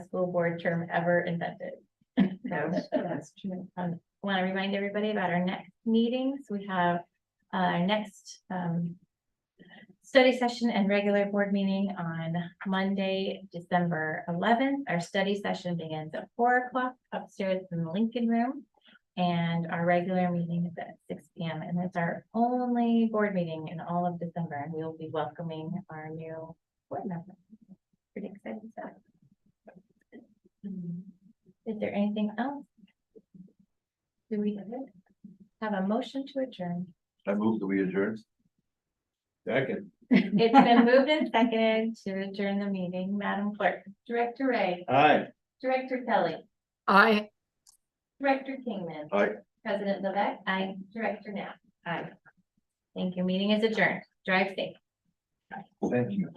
Speaker 1: school board term ever invented. So that's true. I want to remind everybody about our next meetings. We have our next study session and regular board meeting on Monday, December 11th. Our study session begins at 4 o'clock upstairs in the Lincoln Room. And our regular meeting is at 6 p.m. And it's our only board meeting in all of December. And we'll be welcoming our new board member. Pretty excited stuff. Is there anything else? Do we have a motion to adjourn?
Speaker 3: I move that we adjourn. Second.
Speaker 1: It's been moved and seconded to adjourn the meeting. Madam Clerk.
Speaker 10: Director Ray,
Speaker 9: Aye.
Speaker 1: Director Kelly,
Speaker 8: Aye.
Speaker 1: Director Kingman.
Speaker 3: Aye.
Speaker 1: President Levesque. Aye. Director Knapp. Aye. Thank you. Meeting is adjourned. Drive safe.
Speaker 3: Thank you.